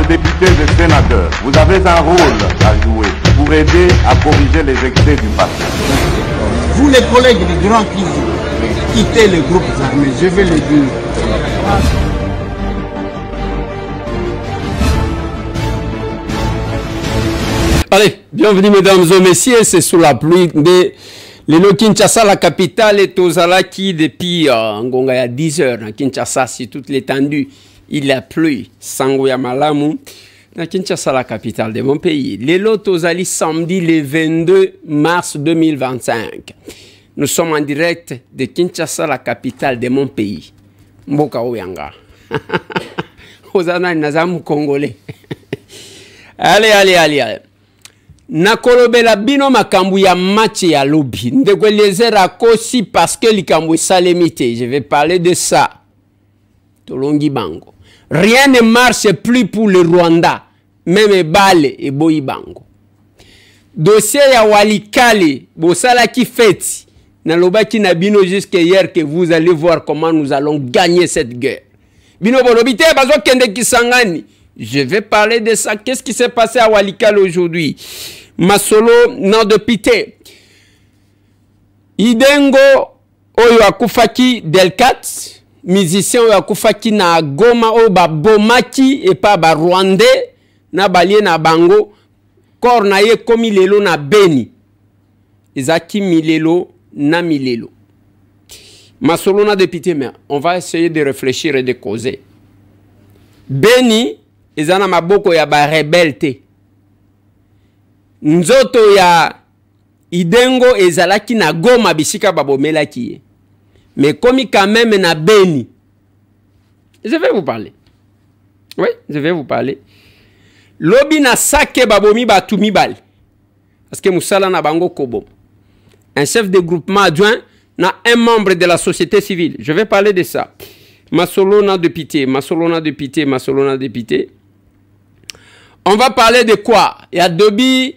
députés et sénateurs, vous avez un rôle à jouer pour aider à corriger les excès du passé. Vous les collègues du Grand Kivu, quittez les groupes armés, je vais le dire. Allez, bienvenue mesdames et messieurs, c'est sous la pluie de Lelo Kinshasa, la capitale, est aux Alaki depuis Ngonga ya 10 heures. À Kinshasa, c'est toute l'étendue. Il a plu. Sangoya Malamu. À Kinshasa, la capitale de mon pays. Lelo Tozali, samedi le 22 mars 2025. Nous sommes en direct de Kinshasa, la capitale de mon pays. Mboka Oyanga. Ozana Nazamu Congolais. Allez, allez, allez, allez. Nakolobela bino makambu ya match ya lobby. Ndekwelezera kosi parce que likambu salemité. Je vais parler de ça. Tolongi bango. Rien ne marche plus pour le Rwanda. Même Bale et Boyibango. Dossier ya Walikale. Bosala ki feti. Nalobaki na bino jusqu'à hier que vous allez voir comment nous allons gagner cette guerre. Bino bolobite bazo kende kisangani. Je vais parler de ça. Qu'est-ce qui s'est passé à Walikale aujourd'hui? Masolo non de pité. Idengo oyo akufaki Delcat, musicien oyo akufaki na Goma oyo ba bomaki et pas ba Rwandais na balie na bango. Kor na ye komi lelo na Beni. Ezaki milelo na milelo. Masolo na de pité, mais on va essayer de réfléchir et de causer. Beni ezana maboko ya ba rebelle. Nzoto ya Idengo ezalaki na Goma bisika babomelaki ye. Mais comme quand même na Beni. Je vais vous parler. Oui, je vais vous parler. Lobi na sake babomi batumi bal. Parce que musala na bango kobo. Un chef de groupement adjoint na un membre de la société civile. Je vais parler de ça. Masolona de pitié, Masolona de pitié, Masolona de pitié. On va parler de quoi? Il y a Dobi,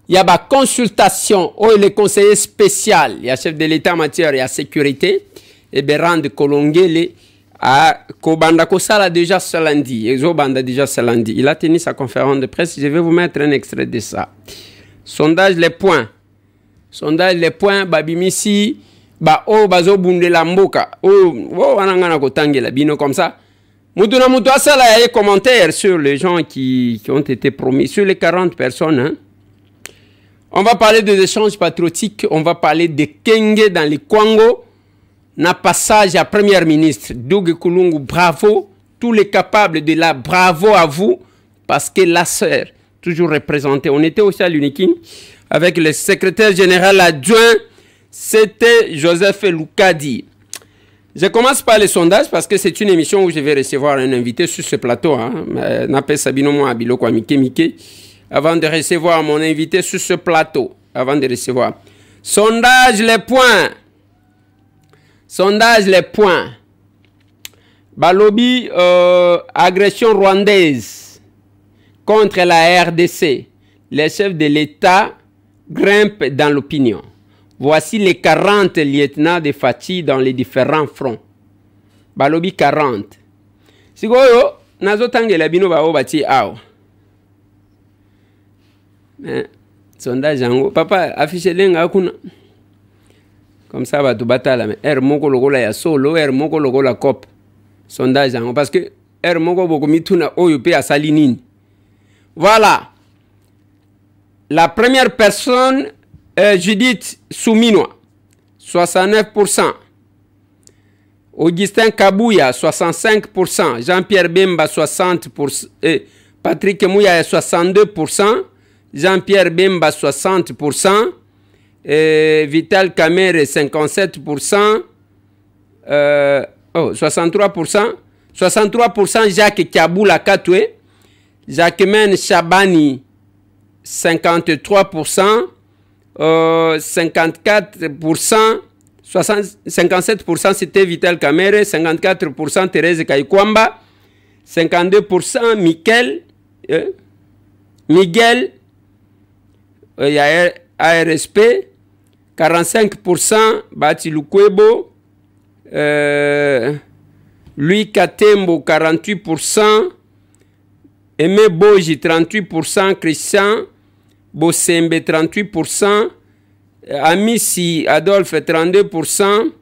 il y a ma consultation, où le conseiller spécial, il y a chef de l'État en matière de sécurité, et Berand de Kolongele, à Kobanda Kosala déjà ce lundi, Exobanda déjà ce lundi. Il a tenu sa conférence de presse, je vais vous mettre un extrait de ça. Sondage les points. Sondage les points, Babimisi, ba o bazo bunde la mboka o anangana kotangela bino comme ça mutuna mutu asala ya commentaires sur les gens qui ont été promis sur les 40 personnes hein. On va parler des échanges patriotiques, on va parler de Kenge dans les Kwango na passage à première ministre Dougue Kulungu, bravo tous les capables de la, bravo à vous parce que la sœur toujours représentée. On était aussi à l'Unikin avec le secrétaire général adjoint. C'était Joseph Loukadi. Je commence par les sondages parce que c'est une émission où je vais recevoir un invité sur ce plateau. Napé Sabino Moa Biloko Mike Mike. Avant de recevoir mon invité sur ce plateau. Avant de recevoir. Sondage les points. Sondage les points. Balobi, agression rwandaise contre la RDC. Les chefs de l'État grimpent dans l'opinion. Voici les 40 lieutenants de Fati dans les différents fronts. Balobi 40. Sigoyo, nazo tangela bino ba obati aw. Sondage yango. Papa, affiche lenga kuna. Comme ça, va tout batala. Mais moko logola ya solo, moko logola cop. Sondage yango. Parce que moko boko mituna oyo pe asali nini. Voilà. La première personne, Judith Souminois, 69%. Augustin Kabouya, 65%. Jean-Pierre Bemba, 60%. Patrick Mouya, 62%. Jean-Pierre Bemba, 60%. Vital Kamere, 57%. 63%. 63% Jacques Kaboula Katwe. Jacquemin Chabani, 53%. 54%, 57% c'était Vital Kamere, 54% Thérèse Kaikwamba, 52% Miguel, il y a ARSP, 45% Bati Lukwebo, Louis Katembo, 48%, Aimé Boji 38%, Christian Bosembe 38%, Amissi Adolphe 32%,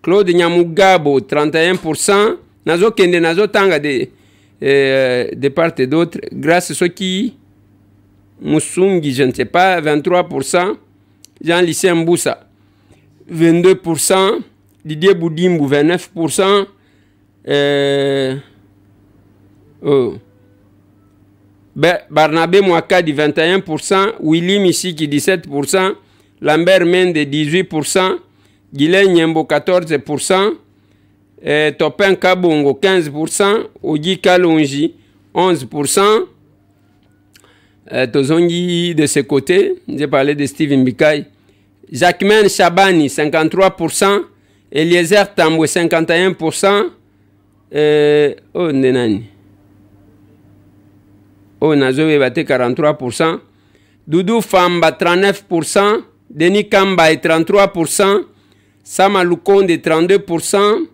Claude Nyamugabo 31%, Nazo Kende Nazo Tanga de part et d'autre, grâce à ceux qui Moussungi, je ne sais pas, 23%, Jean-Lycée Mboussa 22%, Didier Boudimbu 29%, Barnabé Mouakadi 21%, Willy Missiki 17%, Lambert Mende 18%, Guylaine Nyembo 14%, Topin Kabongo 15%, Oji Kalonji 11%, Tozongi de ce côté, j'ai parlé de Steve Mbikaï, Jacquemin Chabani 53%, Eliezer Tambwe 51%, oh Nenani. Oh, Nazoé Bate 43%, Doudou Famba 39%, Denis Kamba 33%, Sama Lukonde 32%,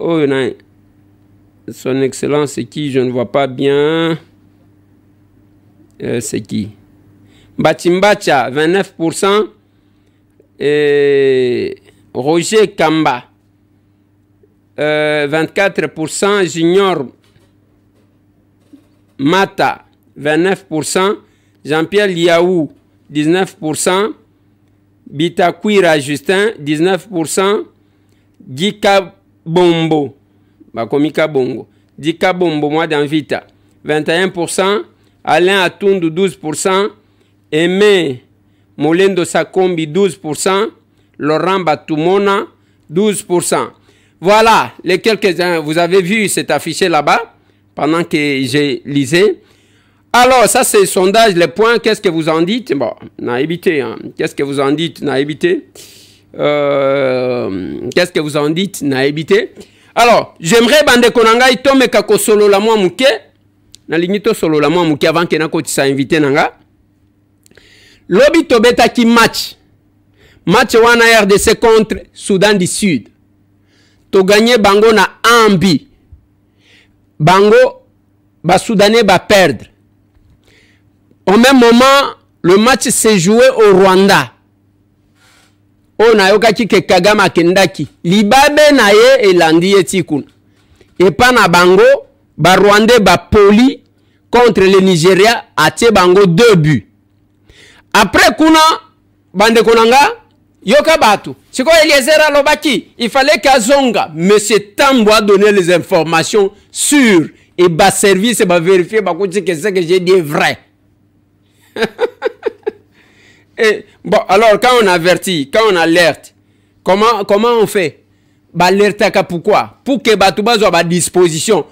oh, non. Son Excellence, c'est qui? Je ne vois pas bien. C'est qui? Batimbacha 29%, et Roger Kamba 24%, Junior Mata, 29%. Jean-Pierre Liaou, 19%. Bitakwira Justin, 19%. Dika Bombo, Bakomika Bongo. Dika Bombo, moi d'Anvita, 21%. Alain Atundu, 12%. Aimé Molendo Sakombi, 12%. Laurent Batumona, 12%. Voilà les quelques-uns. Vous avez vu cet affiché là-bas pendant que j'ai lisé. Alors, ça c'est le sondage, les points, qu'est-ce que vous en dites? Bon, n'a évité, hein. Qu'est-ce que vous en dites? N'a évité. Qu'est-ce que vous en dites? N'a évité. Alors, j'aimerais bande konanga itome kako solo la moi mouke. Na limito solo la moi mouke avant que na kotisa invité nanga. Lobi tobeta ki match. Match wana RDC contre Soudan du Sud. To gagné bango na ambi. Bango, ba Soudanais va perdre. Au même moment, le match s'est joué au Rwanda. On a yoka ki Kagame Kendaki. Libabe na ye elandi etikun. Et pas na bango, ba Rwandais ba poli contre le Nigeria a tie bango 2 buts. Après kuna bande konanga yoka batu. C'est quoi Eliezer Alobaki? Il fallait qu'Azonga, Monsieur Tambo a donné les informations sûres et bas service et bas vérifier bah que ce que j'ai dit est vrai. Et bon alors quand on avertit, quand on alerte, comment on fait? Bah alerte pourquoi? Pour que batu bazo ba disposition.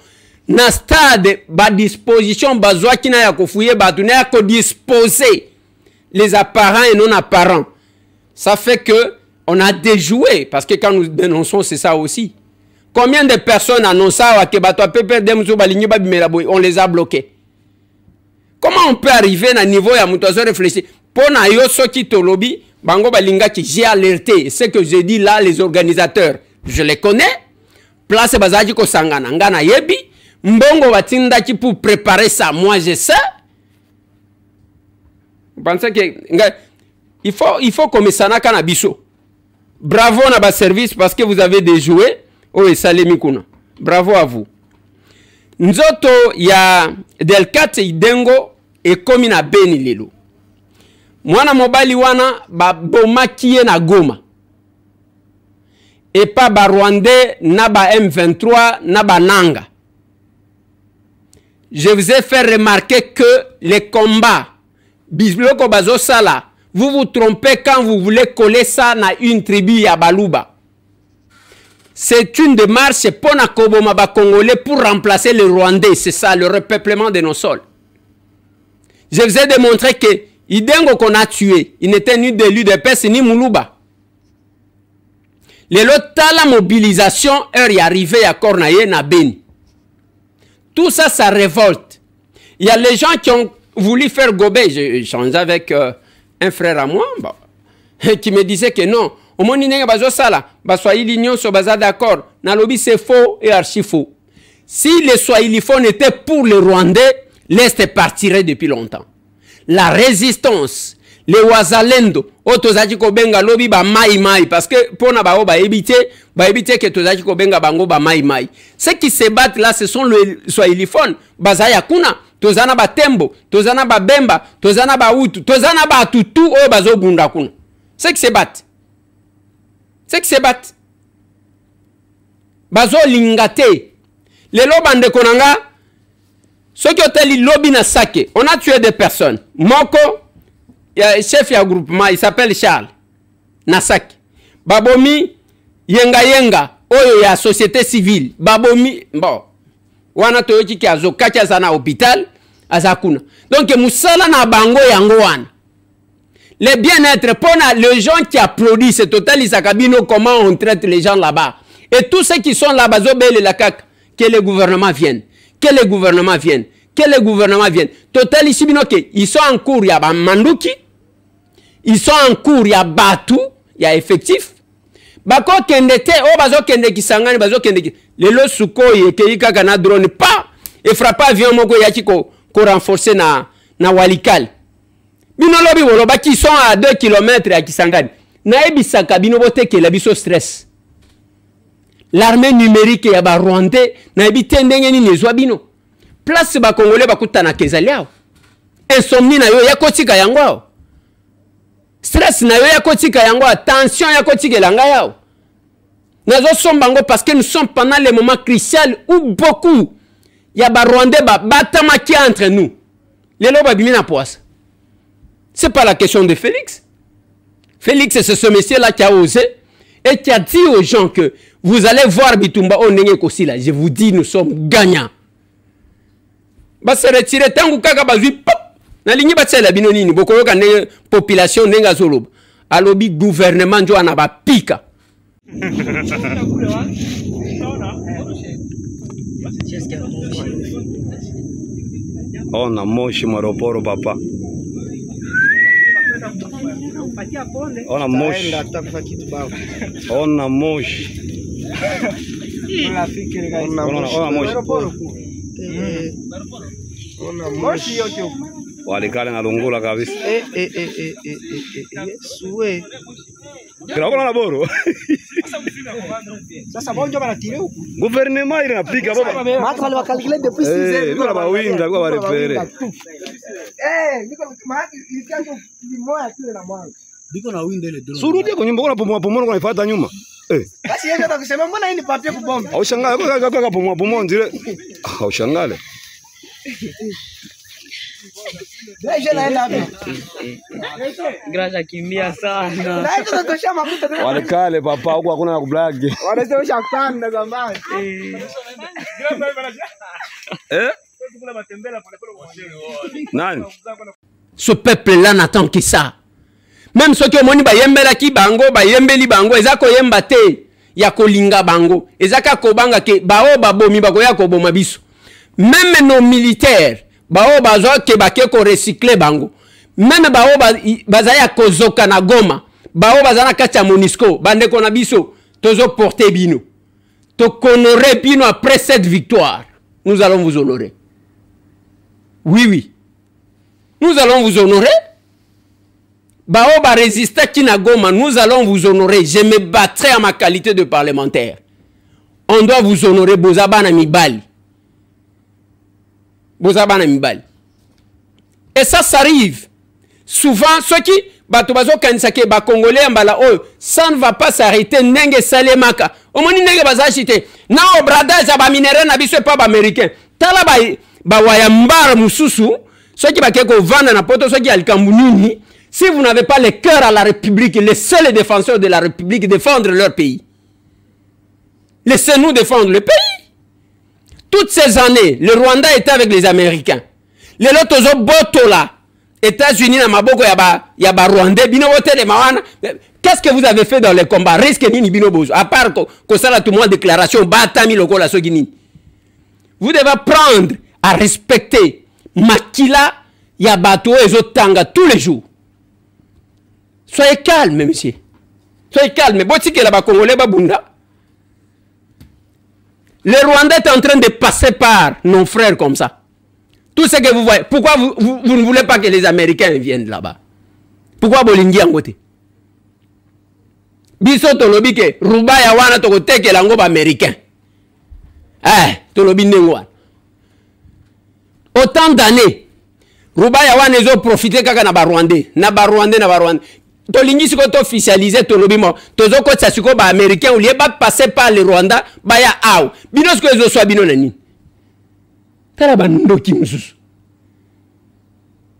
Na stade ba disposition bazo kina ya kofouyer batu na ko disposer les apparents et non apparents. Ça fait que on a déjoué, parce que quand nous dénonçons, c'est ça aussi. Combien de personnes annoncent on les a bloqués? Comment on peut arriver à un niveau et à mutation réfléchir? Pour na yo soki tolobi, bango balinga qui j'ai alerté. Ce que j'ai dit là, les organisateurs, je les connais. Place bazaji ko sangana, ngana yebi. Mbongo batinda qui pour préparer ça, moi je sais. Vous pensez que il faut comme ça na canabiso. Bravo na ba service parce que vous avez déjoué. Oh, salemi kuna. Bravo à vous. Nzoto ya Delcat Idengo et komi na Beni lelo. Mwana mobali wana ba bomakie na Goma. Et pas ba Rwandais na ba M23 na ba Nanga. Je vous ai fait remarquer que les combats Bisloko bazo sala. Vous vous trompez quand vous voulez coller ça à une tribu à Balouba. C'est une démarche pour na Koboma ba Congolais pour remplacer les Rwandais. C'est ça, le repeuplement de nos sols. Je vous ai démontré que Idengo qu'on a tué, il n'était ni de l'UDPS ni Moulouba. Les lots la mobilisation, heure y arrivé à Kornaye na Beni. Tout ça, ça révolte. Il y a les gens qui ont voulu faire gober. J'ai changé avec un frère à moi bah, qui me disait que non. Au moins, il n'y a pas de ça. Soyez l'union sur base d'accord. Nalobi, c'est faux et archi faux. Si les Swahiliphones étaient pour les Rwandais, l'Est partirait depuis longtemps. La résistance, les Wazalendo, Otozaki Kobenga lobi ba mai mai, parce que pour na ba éviter que Tozaki Kobenga bango ba mai mai. Ceux qui se battent là, ce sont les Swahiliphones. Bazaya kuna, Tozana ba Tembo, Tozana ba Bemba, Tozana ba Hutu, Tozana ba Tutu, o bazo bunda kuna. Ceux qui se battent. Ceux qui se battent. Bazo lingate. Les lobande konanga, ceux qui ont été lobby na sake, on a tué des personnes. Moko, chef ya groupement, il s'appelle Charles Nasaki. Babomi yenga oyo ya société civile. Babomi bon. Wana toyoki ki azokaki azana hôpital azakuna. Donc musala na bango yango wana. Le bien-être pour les gens qui applaudissent, c'est total Isakabino comment on traite les gens là-bas. Et tous ceux qui sont là-bas zobele la kaka que le gouvernement vienne. Que le gouvernement vienne. Que le gouvernement vienne. Total ici ils sont en cours, il y a Manduki. Ils sont en cours, il y a Batou, il y a effectif. Bako kendete, oh bazo kende kisangani, bazo kende ki. Lelo Sukhoi et kaka drone pas et frappe avion moko yaki ko renforcer na Walikale. Bino lobi woloba qui sont à 2 km à Kisangani. Na ebisaka bino bote ke la biso stress. L'armée numérique ya ba Rwandais na ebite ndenge ni nezwa bino. Place ba Congolais bakutana kezaliao. Insomnie na yo yakotika yango. Stress na yo yakotika yango, tension yakotika langa yao. Nazo sombango parce que nous sommes pendant les moments cruciaux où beaucoup ya ba Rwandais ba batamaki entre nous. Lelo ba bimina poisse. C'est pas la question de Félix. Félix c'est ce monsieur là qui a osé et qui a dit aux gens que vous allez voir Bitumba Onenge Kosila. Je vous dis, nous sommes gagnants. Bah se retirer tangu kaka bazui pop. Na lingi batsela binonini bokolo ka ne population nenga zoloba. Alobi gouvernement njo anaba pika. On a moshi maroporo papa. On a moshi. On a moshi. On a moshi. Walikale na lungula kabisa. Suwe. Kila kuna boro. Sasa bonjo bana tire huko. Gouvernement ile napika baba. Matu wale wakalculate depuis 6 heures. Niko na bawinga kwa barepere. Niko maana ilikianza limoya kile na mwanga. Biko na winda ile drone. Surudi kwa nyumba kuna pomona kwa ifuata nyuma. Basi yeye ndio kusema mbona hii ni papier kubomba. Au shangale kwa pomona ndile. Au shangale. Deje naenda hapo. Graja kimbia sana. Na hizo tutosha mafuta. Walikale papa huko hakuna na kublagi. Wanasema kupanda zamani. Nani? Ce peuple-là n'attend que ça. Même ceux qui ont moni ba yembela ki bango, ba yembeli bango, ezako yemba te ya kolinga bango. Ezaka kobanga ke bao babomi bako ya koboma biso. Même nos militaires, bao bazo ke bake ko recycler bango. Même bao bazaya kozoka na Goma, bao bazana kacha Monisco, bande ko na biso, tozo porter bino. To honorer bino après cette victoire. Nous allons vous honorer. Oui, oui. Nous allons vous honorer. Baoba résister Kinagoma, nous allons vous honorer. Je me battrai à ma qualité de parlementaire. On doit vous honorer, Bozabana Mibali. Bozabana Mibali. Et ça arrive. Souvent, ceux qui, Batobazo Kansake, Congolais, ça ne va pas s'arrêter. Nenge Salemaka. Omoni Nenge Bazachite. Na obrada, Zaba minéré, n'abisse pas américain. Tala Bawayambar Moussousou. Ceux qui bakeko vendre na poto, ceux qui alkambounini. Si vous n'avez pas le cœur à la République, les seuls défenseurs de la République défendre leur pays. Laissez-nous défendre le pays. Toutes ces années, le Rwanda était avec les Américains. Les lotozo botola, États-Unis na maboko yaba Rwandais, bino wote de mawana. Qu'est-ce que vous avez fait dans les combats? Risque nini bino bozo. À part que ça la tout le monde déclaration, batami loko la sogini. Vous devez apprendre à respecter Makila Yabato et Zotanga tous les jours. Soyez calme, monsieur. Soyez calme. Botike la Congolais babunda. Le Rwanda est en train de passer par nos frères comme ça. Tout ce que vous voyez. Pourquoi vous ne voulez pas que les Américains viennent là-bas? Pourquoi Bolingi en côté? Biso tolobi ke Rubaya wana toko teke lango ba américain. Tolobi nengwa. Autant d'années, Rubaya wana ils ont profité kaka na ba Rwandais, na ba Rwandais. Tolingi siko to officialiser tolobi mo. Tozo ko tsasiko ba américain ou lié ba passer par le Rwanda, ba ya aw. Bino siko ezo swa bino nani. Tala ba ndoki mususu.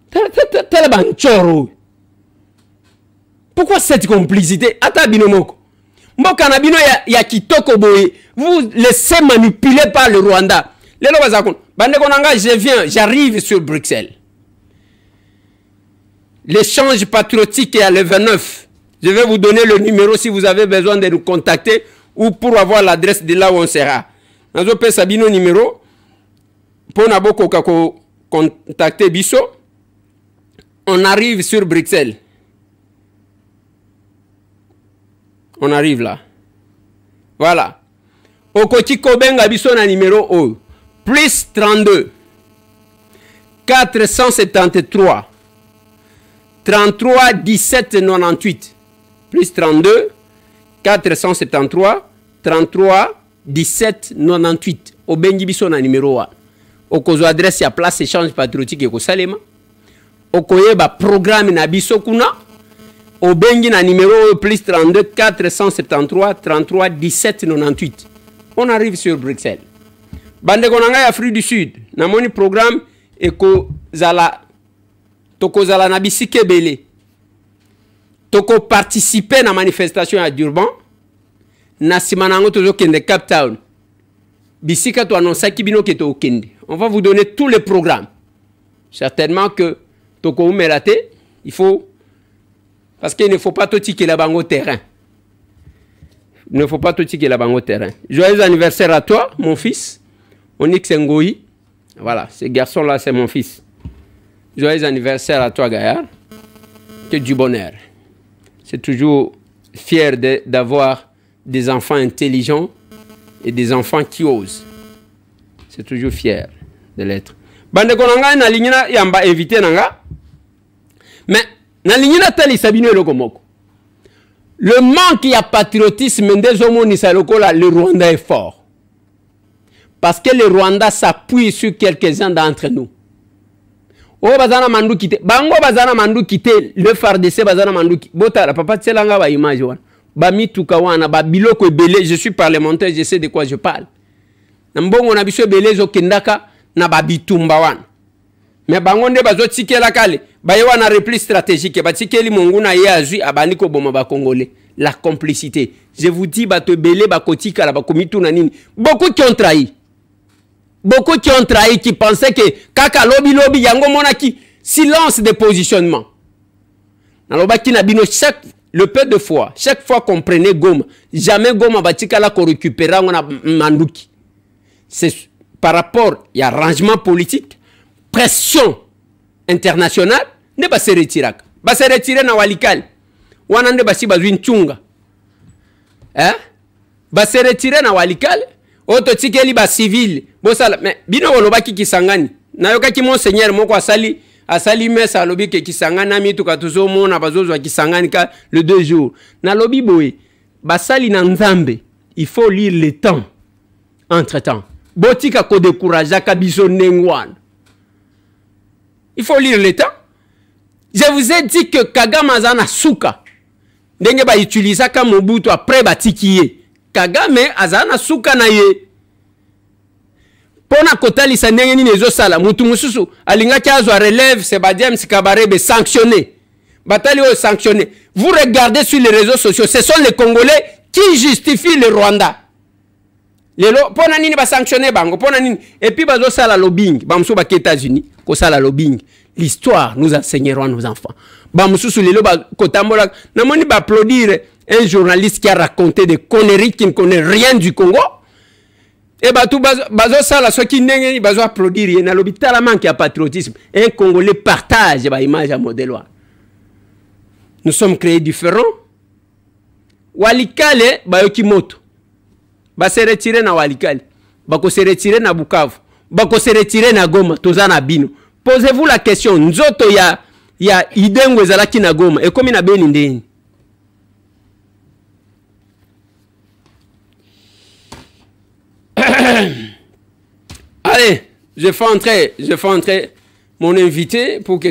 Tala ba nchoro. Pourquoi cette complicité? Ata binomoko. Mboka na bino ya kitoko boye. Vous laissez manipuler par le Rwanda. Lelo bazakon. Bande konanga, j'arrive sur Bruxelles. L'échange patriotique est à le 29. Je vais vous donner le numéro si vous avez besoin de nous contacter ou pour avoir l'adresse de là où on sera. Nazo pe sabino numéro. Pour naboko kako contacter biso. On arrive sur Bruxelles. On arrive là. Voilà. Okoti Kobenga biso na numéro O. Plus 32. 473. 33 17 98. Plus 32. 473. 33 17 98. Obengi biso na numéro A. Okozo adresse ya place échange patriotique eko salema. Okoyeba programme na biso kuna. Obengi na numéro plus 32 473 33 17 98. On arrive sur Bruxelles. Bande konanga Afrique du Sud. Na moni programme eko zala toko zala na bisike belé. Toko participer na manifestation à Durban. Na simanango tozo kende Cape Town. Bisika to annoncer kibino keto kende. On va vous donner tous les programmes. Certainement que toko umelaté, il faut. Parce qu'il ne faut pas tout tirer la bango terrain. Il ne faut pas tout tirer la bango terrain. Joyeux anniversaire à toi, mon fils. Onyx Ngoyi. Voilà, ce garçon-là, c'est mon fils. Joyeux anniversaire à toi, Gaillard. Que du bonheur. C'est toujours fier d'avoir des enfants intelligents et des enfants qui osent. C'est toujours fier de l'être. Bande konanga na lignina yamba invité nanga. Mais le manque y a patriotisme le Rwanda est fort. Parce que le Rwanda s'appuie sur quelques-uns d'entre nous. Oh bazana mandu kite. Bango bazana mandu kite le FARDC bazana mandu kite. Bota la papa tselanga ba image wana. Ba mituka wana ba biloko ebele, je suis parlementaire, je sais de quoi je parle. Nambongo na biso ebele zo kendaka na ba bitumba wana. Mais bango nde bazo tikela kale. Bayewa na repli stratégique. Batikeli monguna ye azui abaniko boma ba congolais. La complicité. Je vous dis bato ebele bakotika la bakomitu na nini. Beaucoup qui ont trahi. Beaucoup qui ont trahi, qui pensaient que kaka lobby lobby yango monaki silence de positionnement. Nalobaki na bino le peu de fois, chaque fois qu'on prenait Goma, jamais Goma batika la ko récupérer on a manduki. C'est par rapport il y a arrangement politique, pression internationale, ne ba se retirer. Ba se retirer na Walikale. Wana nde basi bazwi nchunga. Ba se retirer na Walikale. Oto tikeli ba civil bosala mais bino olobaki Kisangani na yokaki monseigneur moko asali mesa lobi ke Kisangani na mitu katuzo mona bazozwa Kisangani ka le 2 jours na lobi boye basali na nzambe il faut lire le temps entre temps botika ko décourager ka biso nengwana il faut lire le temps. Je vous ai dit que Kagame azana suka ndenge ba utiliser ka Mobutu après batikiye Kagame azana suka na ye. Pona kotali sa ndenge nini ezo sala mutu mususu alingaki azwa relève c'est ba James Kabarebe sanctionné. Batali o sanctionné. Vous regardez sur les réseaux sociaux, ce sont les Congolais qui justifient le Rwanda. Lelo pona nini ba sanctionné bango pona nini et puis bazo sala lobbying ba musu ba États-Unis ko sala lobbying. L'histoire nous enseignera à nos enfants. Ba mususu lelo ba kotambola na moni ba applaudir un journaliste qui a raconté des conneries qui ne connaît rien du Congo. Et bah tout bazo sala so ki ndenge bazo applaudir na l'hôpital la manque à patriotisme. Un Congolais partage ba image à modèle. Nous sommes créés différents. Walikale ba yoki moto. Ba se retirer na Walikale. bako se retirer na Bukavu, bako se retirer na Goma, toza na bino. Posez-vous la question, nzoto ya Idengo ezalaki na Goma, et comme na Beni ndeni. Allez, je fais entrer mon invité pour que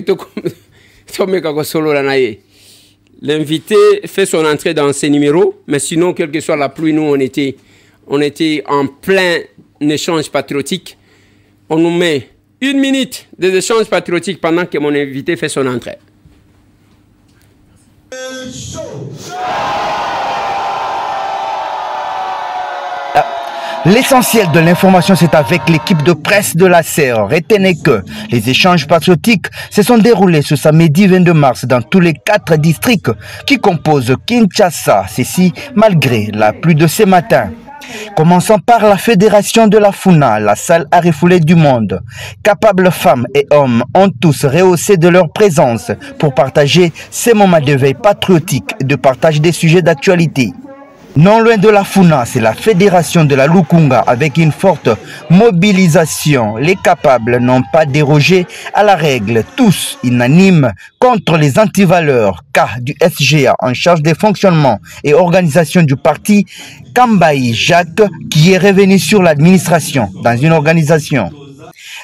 l'invité fait son entrée dans ces numéros, mais sinon, quelle que soit la pluie, nous, on était en plein échange patriotique. On nous met 1 minute des échanges patriotiques pendant que mon invité fait son entrée. L'essentiel de l'information, c'est avec l'équipe de presse de la CER. Retenez que les échanges patriotiques se sont déroulés ce samedi 22 mars dans tous les 4 districts qui composent Kinshasa, ceci malgré la pluie de ce matin. Commençons par la fédération de la FUNA, la salle à refouler du monde. Capables femmes et hommes ont tous rehaussé de leur présence pour partager ces moments de veille patriotique et de partage des sujets d'actualité. Non loin de la FUNA, c'est la fédération de la Lukunga avec une forte mobilisation. Les capables n'ont pas dérogé à la règle, tous unanimes contre les antivaleurs. Cas du SGA en charge des fonctionnements et organisation du parti, Kambaï Jacques, qui est revenu sur l'administration dans une organisation.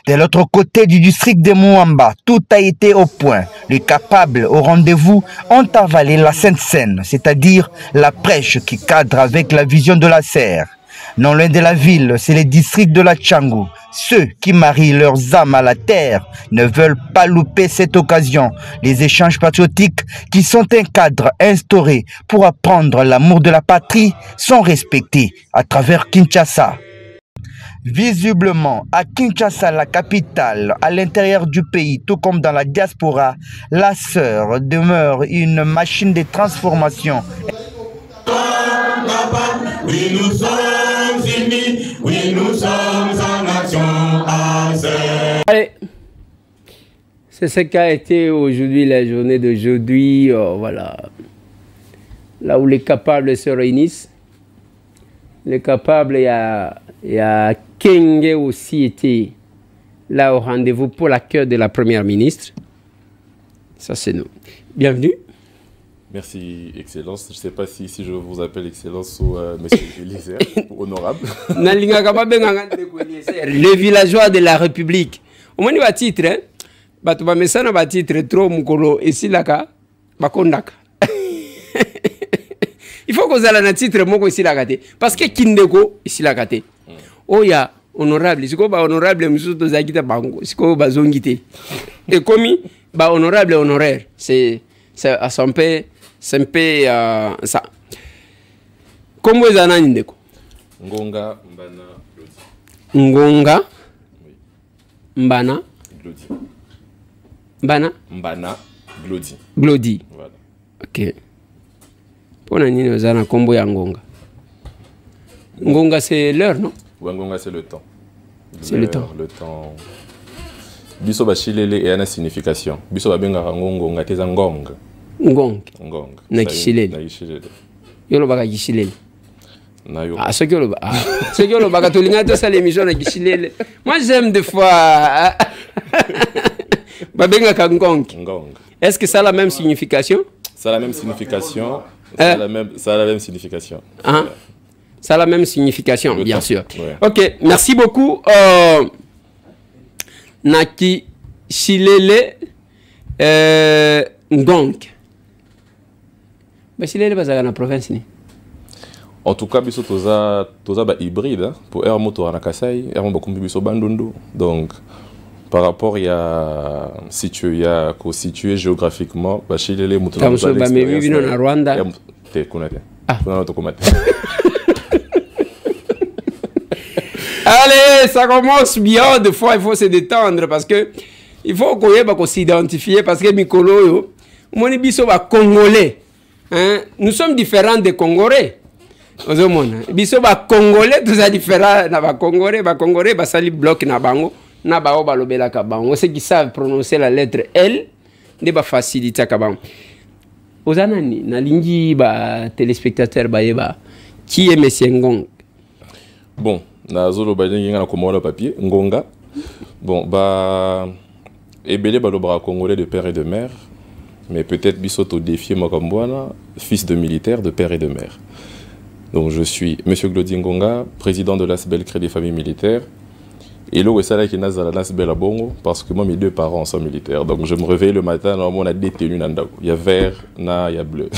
De l'autre côté du district de Mouamba, tout a été au point. Les capables au rendez-vous ont avalé la Sainte Seine, c'est-à-dire la prêche qui cadre avec la vision de la serre. Non loin de la ville, c'est les districts de la Tchangou. Ceux qui marient leurs âmes à la terre ne veulent pas louper cette occasion. Les échanges patriotiques, qui sont un cadre instauré pour apprendre l'amour de la patrie, sont respectés à travers Kinshasa. Visiblement, à Kinshasa, la capitale, à l'intérieur du pays, tout comme dans la diaspora, la sœur demeure une machine de transformation. Oui, nous sommes unis, oui, nous sommes en action. Allez, c'est ce qu'a été aujourd'hui la journée d'aujourd'hui, voilà, là où les capables se réunissent. Les capables, il y a Kenge aussi était là au rendez-vous pour l'accueil de la première ministre. Ça, c'est nous. Bienvenue. Merci, Excellence. Je ne sais pas si je vous appelle Excellence ou Monsieur Eliezer, ou Honorable. Les villageois de la République. Au moins, il y a un titre. Un titre trop mukolo. Et si là, il faut qu'on ait un titre moko ici là parce que Kindego ici là oh ya honorable siko ba honorable musuto zakita bango siko ba zongité et commis ba honorable honoraire c'est à son peu c'est un peu ça comment vous en ndeko Ngonga Mbana Glodi. Ngonga Mbana Glodi. Mbana Glodi. Glodi. Voilà. OK. Pour nani ozana kombo ya Ngonga. Ngonga c'est l'heure, non? Ouais, Ngonga c'est le temps. C'est le temps. Le temps. Biso ba chilele et ana signification. Biso ba benga Ngonga teza Ngonga. Ngonga. Ngonga. Na kishilele. Na kishilele. Yolo baka kishilele. Na yo. Ah, ce que le baka tolinga to ça l'émission na kishilele. Moi j'aime des fois ba benga ka Ngonga. Ngonga. Est-ce que ça a la même signification? Ça a la même signification. Ça a la même signification. Hein? Ça a la même signification, bien sûr. Ouais. Ok, merci beaucoup. Naki Chilele Ngong. Chilele bazala na province ni. En tout cas, biso toza ba hybride hein? Pour air moto na Kasai, air mo bakumbi biso bandundu. Donc par rapport il y a situé géographiquement ba Chilele moto na Rwanda. Allez, ça commence bien. Des fois, il faut se détendre parce que il faut qu'on s'identifie parce que Mikolo, on est Congolais. Hein? Nous sommes différents des Congolais. Biso ba Congolais, tout ça différent. Na Congolais, sali bloc na bango, na bao balobela ka bango. Ceux qui savent prononcer la lettre L, ne ba faciliter ka bango. Ozanani na lingi ba téléspectateur ba yeba qui est Monsieur Ngong. Bon, Nazolo balingi na komona papier ngonga. Bon bah ebele balobra congolais de père et de mère, mais peut-être bisoto défier moi comme moi fils de militaire de père et de mère. Donc je suis monsieur Glodi Ngonga, président de l'ASBEL Crédit Famille Militaire. Et là, c'est qui n'a l'ASBEL à Bongo parce que moi mes deux parents sont militaires. Donc je me réveille le matin, normalement on a des tenues nanda. Il y a vert, il y a bleu.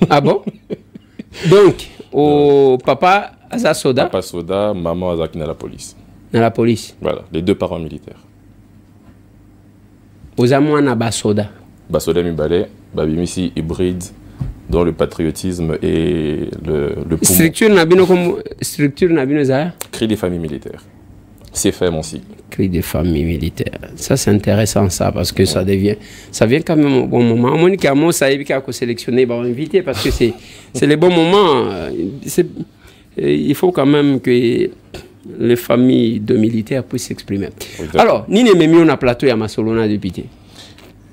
Ah bon? Donc au papa Aza Soda. Papa Soda, maman Aza qui est dans la police. Dans la police. Voilà, les deux parents militaires. Aux amours na Basoda. Basoda Mibale, Babimisi hybride dans le patriotisme et le poumon. Structure Nabino Zaya. Cri des familles militaires. C'est fait mon cycle. Cri des familles militaires. Ça c'est intéressant ça parce que ça vient quand même au bon moment. Monique Amo ça évite qu'on sélectionner, on inviter parce que c'est les bons moments. Il faut quand même que les familles de militaires puissent s'exprimer. Alors, ni ne memi on a plateau ya Masolona de Pité.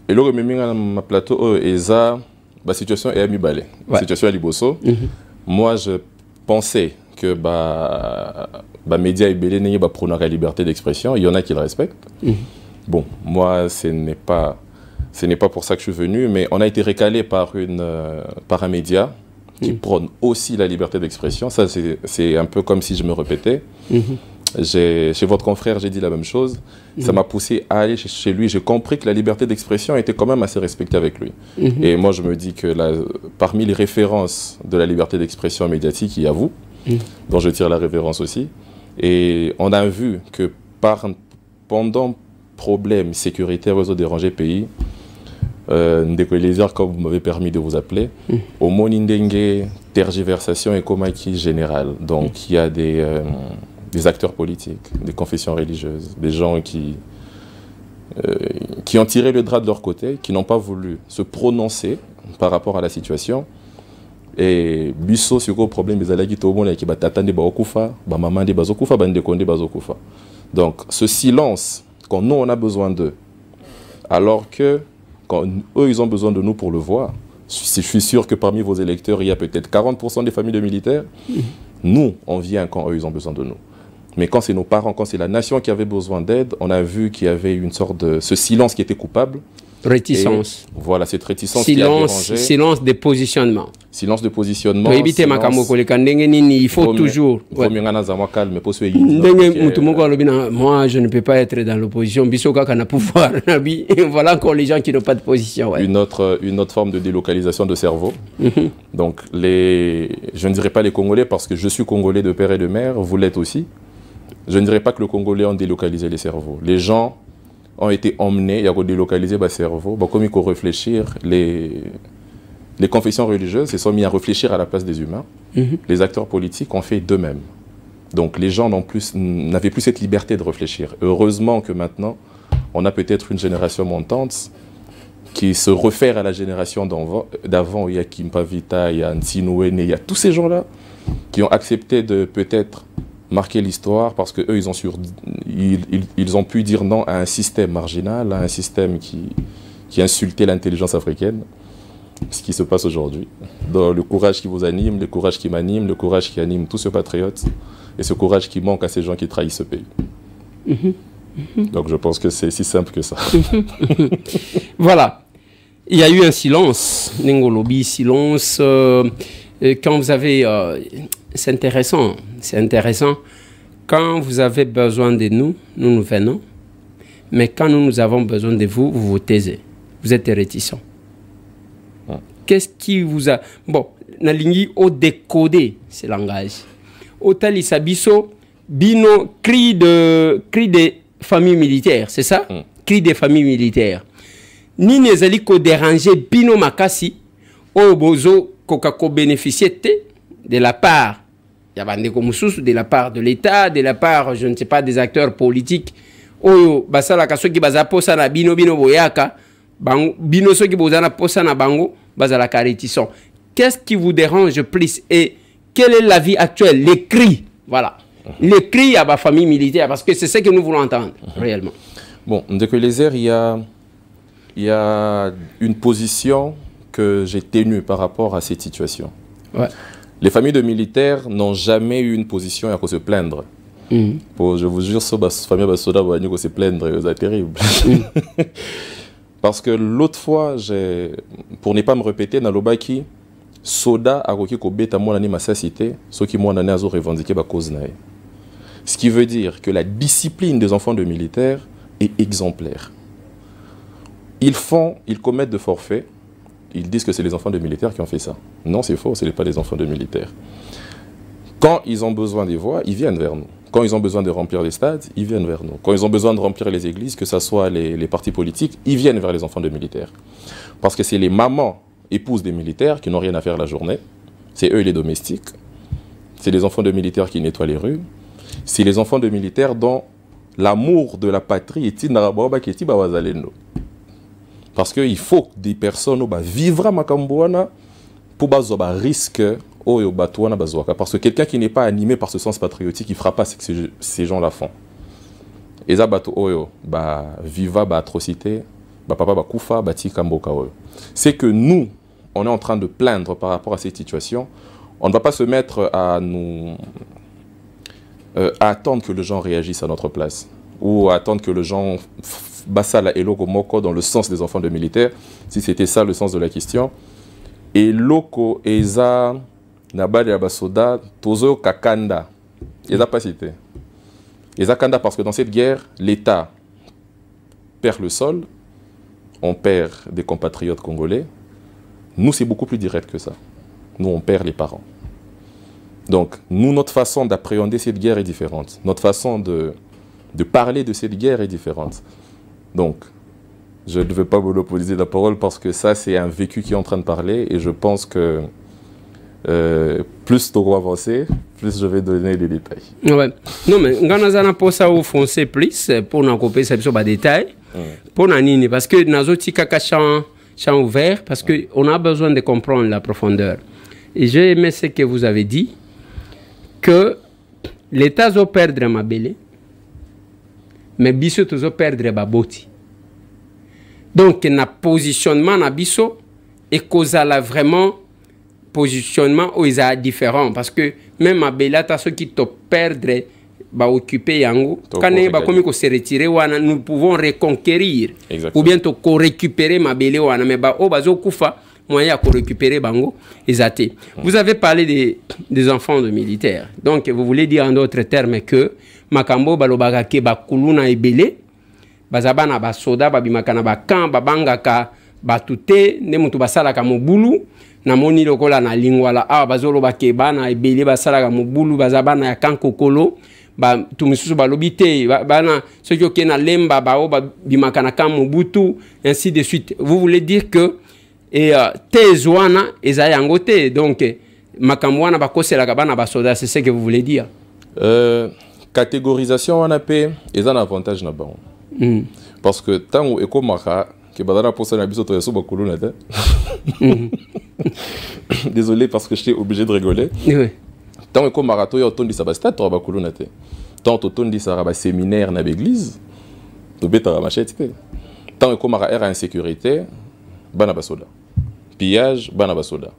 Et là memi on a plateau eza la situation est à Mibale. Situation à Liboso. Moi je pensais que médias et belé n'ayez pas prôner la liberté d'expression, il y en a qui le respectent. Bon, moi ce n'est pas pour ça que je suis venu, mais on a été recalé par un média qui prône aussi la liberté d'expression. Ça, c'est un peu comme si je me répétais. Chez votre confrère, j'ai dit la même chose. Ça m'a poussé à aller chez lui. J'ai compris que la liberté d'expression était quand même assez respectée avec lui. Et moi, je me dis que parmi les références de la liberté d'expression médiatique, il y a vous, dont je tire la révérence aussi. Et on a vu que pendant problème sécuritaire, réseau dérangé pays, comme vous m'avez permis de vous appeler, au Monindenge, tergiversation et comaki général. Donc il y a des acteurs politiques, des confessions religieuses, des gens qui ont tiré le drap de leur côté, qui n'ont pas voulu se prononcer par rapport à la situation. Et biso sur le problème des alagi tout le monde qui battatande baokufa, ba maman de bazokufa, ba ndekonde bazokufa. Donc ce silence quand nous on a besoin d'eux, alors que quand eux, ils ont besoin de nous pour le voir. Je suis sûr que parmi vos électeurs, il y a peut-être 40% des familles de militaires. Nous, on vient quand eux, ils ont besoin de nous. Mais quand c'est nos parents, quand c'est la nation qui avait besoin d'aide, on a vu qu'il y avait une sorte de... ce silence qui était coupable. Réticence. Et voilà, cette réticence qui a dérangé. Silence de positionnement. Silence de positionnement. Pour éviter il faut toujours... Moi, je ne peux pas être dans l'opposition. Voilà encore les gens qui n'ont pas de position. Une autre forme de délocalisation de cerveau. Donc, je ne dirais pas les Congolais parce que je suis Congolais de père et de mère, vous l'êtes aussi. Je ne dirais pas que le Congolais ont délocalisé les cerveaux. Les gens ont été emmenés à délocaliser le cerveau. Comme il faut réfléchir, les confessions religieuses se sont mis à réfléchir à la place des humains. Les acteurs politiques ont fait d'eux-mêmes. Donc les gens n'avaient plus cette liberté de réfléchir. Heureusement que maintenant, on a peut-être une génération montante qui se réfère à la génération d'avant. Il y a Kimpa Vita, il y a Ntinouene, il y a tous ces gens-là qui ont accepté de peut-être marquer l'histoire parce qu'eux, ils ont pu dire non à un système marginal, à un système qui insultait l'intelligence africaine. Ce qui se passe aujourd'hui. Dans le courage qui vous anime, le courage qui m'anime, le courage qui anime tous ces patriotes et ce courage qui manque à ces gens qui trahissent ce pays. Donc je pense que c'est si simple que ça. Voilà. Il y a eu un silence, Nengolobi, silence. Quand vous avez... c'est intéressant. Quand vous avez besoin de nous, nous venons. Mais quand nous avons besoin de vous, vous vous taisez. Vous êtes réticents. Qu'est-ce qui vous a... Bon, Nalingi au décoder ce langage. Au Talisabiso, Bino, cri des familles militaires, c'est ça? Cri des familles militaires. Ni nezali ko déranger Bino Makasi, au bozo kokako bénéficier de la part, de la part de l'État, de la part, je ne sais pas, des acteurs politiques. Oyo, basala kasoki bazaposa na Bino boyaka, Bino soki bozana posa na bango. Qu'est-ce qui vous dérange plus et quelle est la vie actuelle? Les cris, voilà. Les cris à ma famille militaire, parce que c'est ce que nous voulons entendre, réellement. Bon, de que les airs, il y a une position que j'ai tenue par rapport à cette situation. Ouais. Les familles de militaires n'ont jamais eu une position à se plaindre. Je vous jure, ce famille Basoda va se plaindre, c'est terrible. Parce que l'autre fois, pour ne pas me répéter, dans l'Obaki, Soda a requis qu'au bêta mon année ma cité, ce qui mon année a revendiqué ma cause naïe. Ce qui veut dire que la discipline des enfants de militaires est exemplaire. Ils commettent de forfaits, ils disent que c'est les enfants de militaires qui ont fait ça. Non, c'est faux, ce n'est pas les enfants de militaires. Quand ils ont besoin des voix, ils viennent vers nous. Quand ils ont besoin de remplir les stades, ils viennent vers nous. Quand ils ont besoin de remplir les églises, que ce soit les partis politiques, ils viennent vers les enfants de militaires. Parce que c'est les mamans, épouses des militaires qui n'ont rien à faire la journée. C'est eux les domestiques. C'est les enfants de militaires qui nettoient les rues. C'est les enfants de militaires dont l'amour de la patrie est inarababa qui est ibawazalendo. Parce qu'il faut que des personnes vivent à Makambouana pour bazoba risque parce que quelqu'un qui n'est pas animé par ce sens patriotique, il ne fera pas ce que ces gens-là font. Et ça, viva, atrocité, papa, koufa, tikamboka. C'est que nous, on est en train de plaindre par rapport à cette situation. On ne va pas se mettre à attendre que les gens réagissent à notre place. Ou à attendre que les gens bassala et loko moko dans le sens des enfants de militaires, si c'était ça le sens de la question. Et loko eza nabali ya basoda tozo kakanda. Eza pas cité. Eza kanda parce que dans cette guerre, l'État perd le sol, on perd des compatriotes congolais. Nous, c'est beaucoup plus direct que ça. Nous, on perd les parents. Donc, nous, notre façon d'appréhender cette guerre est différente. Notre façon de parler de cette guerre est différente. Donc, je ne vais pas monopoliser la parole parce que ça, c'est un vécu qui est en train de parler et je pense que plus tu vas avancer, plus je vais donner les détails. Ouais. Non, mais Ganazana pour ça, vous foncez plus pour nous couper ça sur les détails. Pour nous, parce que nous avons un champ ouvert, parce qu'on a besoin de comprendre la profondeur. Et j'ai aimé ce que vous avez dit, que l'État va perdre ma belle, mais biso va perdre ma boti. Donc, le positionnement na biso et cause la vraiment positionnement où ils sont différents parce que même ma belle ta ceux qui te perdre va occuper yango quand ils va comme se retirer wana nous pouvons reconquérir. Exactement. Ou bien to récupérer ma belle wana mais ba o bazo kufa moyen à récupérer bango exacté. Vous avez parlé des enfants de militaires. Donc vous voulez dire en d'autres termes que makambo balobaka ke bakuluna ebele bazabana basoda babimaka ba camp babangaka batute ne mutu basalaka mobulu na moni lokola na lingwala a bazolo bakebana ebele basalaka mobulu bazabana ya kankokolo ba tumisusu balobite bana ceux qui okena lemba bao babimaka na camp mobutu ainsi de suite. Vous voulez dire que tezwana eza yango te donc makamwana bakoselaka bana basoda, c'est ce que vous voulez dire? Catégorisation on a payé et un avantage na bon. Parce que tant où ekomaka que badana pour ça na biso to yaso bakuluna te. Désolé parce que j'étais obligé de rigoler. Oui. Tant ekomaka to yotondi sa basta to bakuluna te. Tant totondi sa ba séminaire na l'église to beta machete te. Tant ekomaka era insécurité bana basoda. Pillage bana basoda.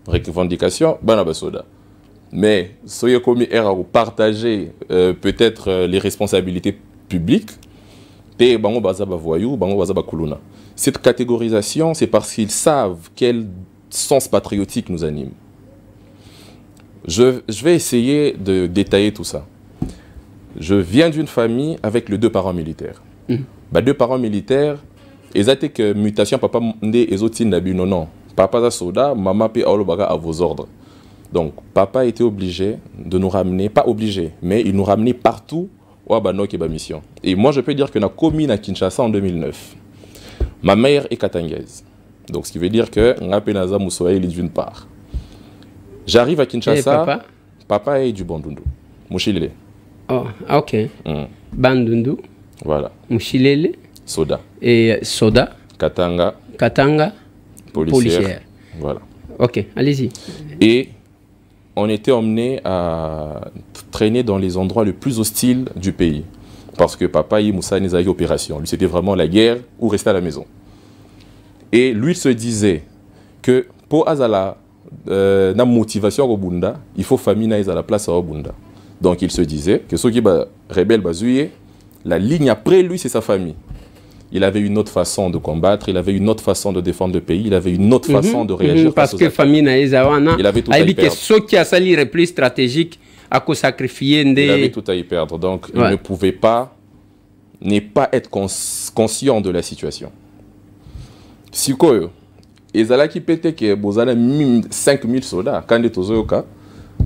Revendication bana basoda. Mais soyez commis era ou partager peut-être les responsabilités publiques. Cette catégorisation, c'est parce qu'ils savent quel sens patriotique nous anime. Je vais essayer de détailler tout ça. Je viens d'une famille avec les deux parents militaires. Deux parents militaires, ils ont que mutation, papa non. Papa a soda, maman à vos ordres. Donc, papa était obligé de nous ramener, pas obligé, mais il nous ramenait partout. Mission. Et moi, je peux dire que j'ai commis à Kinshasa en 2009. Ma mère est katangaise. Donc, ce qui veut dire que je suis d'une part. J'arrive à Kinshasa. Papa est du Bandundu. Mouchilele. Oh, ok. Bandundu. Voilà. Mouchilele. Soda. Et Soda. Katanga. Katanga. Policière. Voilà. Ok, allez-y. Et on était emmené à traîner dans les endroits les plus hostiles du pays. Parce que papa, il moussa une opération. Lui, c'était vraiment la guerre ou rester à la maison. Et lui se disait que pour Azala, na motivation au Bunda, il faut famille à la place au Bunda. Donc il se disait que ceux qui rebelle bazouillé, la ligne après lui, c'est sa famille. Il avait une autre façon de combattre, il avait une autre façon de défendre le pays, il avait une autre façon de réagir. Parce que la famille n'a il avait tout à y perdre. Ceux qui a sali repli stratégique à sacrifier. Il avait tout à y perdre. Donc il ne pouvait pas être conscient de la situation. Si quoi, ezala qui pétait que bozana 5000 soldats, quand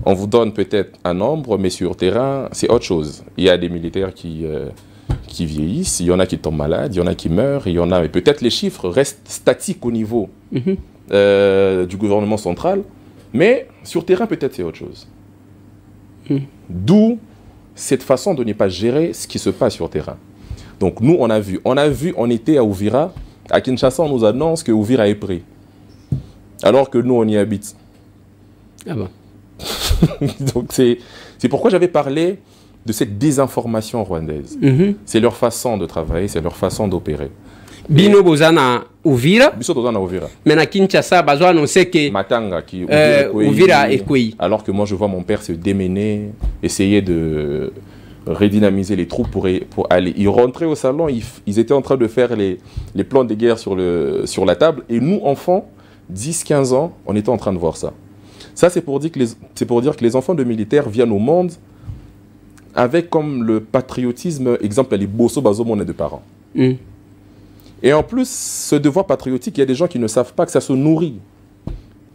on vous donne peut-être un nombre, mais sur terrain, c'est autre chose. Il y a des militaires qui vieillissent, il y en a qui tombent malades, il y en a qui meurent, il y en a, mais peut-être les chiffres restent statiques au niveau du gouvernement central, mais sur terrain, peut-être c'est autre chose. D'où cette façon de ne pas gérer ce qui se passe sur terrain. Donc nous, on était à Uvira, à Kinshasa, on nous annonce que Uvira est prêt. Alors que nous, on y habite. Ah bon. Donc c'est pourquoi j'avais parlé de cette désinformation rwandaise. C'est leur façon de travailler, c'est leur façon d'opérer. Bino bozana Uvira. Biso tozana Uvira. Mais na Kinshasa, bazo annoncer que Matanga qui Uvira est quoi. Alors que moi je vois mon père se démener, essayer de redynamiser les troupes pour aller. Ils rentraient au salon, ils étaient en train de faire les plans de guerre sur la table, et nous enfants, 10-15 ans, on était en train de voir ça. Ça, c'est pour dire que les enfants de militaires viennent au monde avec comme le patriotisme, exemple, les bosso bazo mon de parents. Et en plus, ce devoir patriotique, il y a des gens qui ne savent pas que ça se nourrit.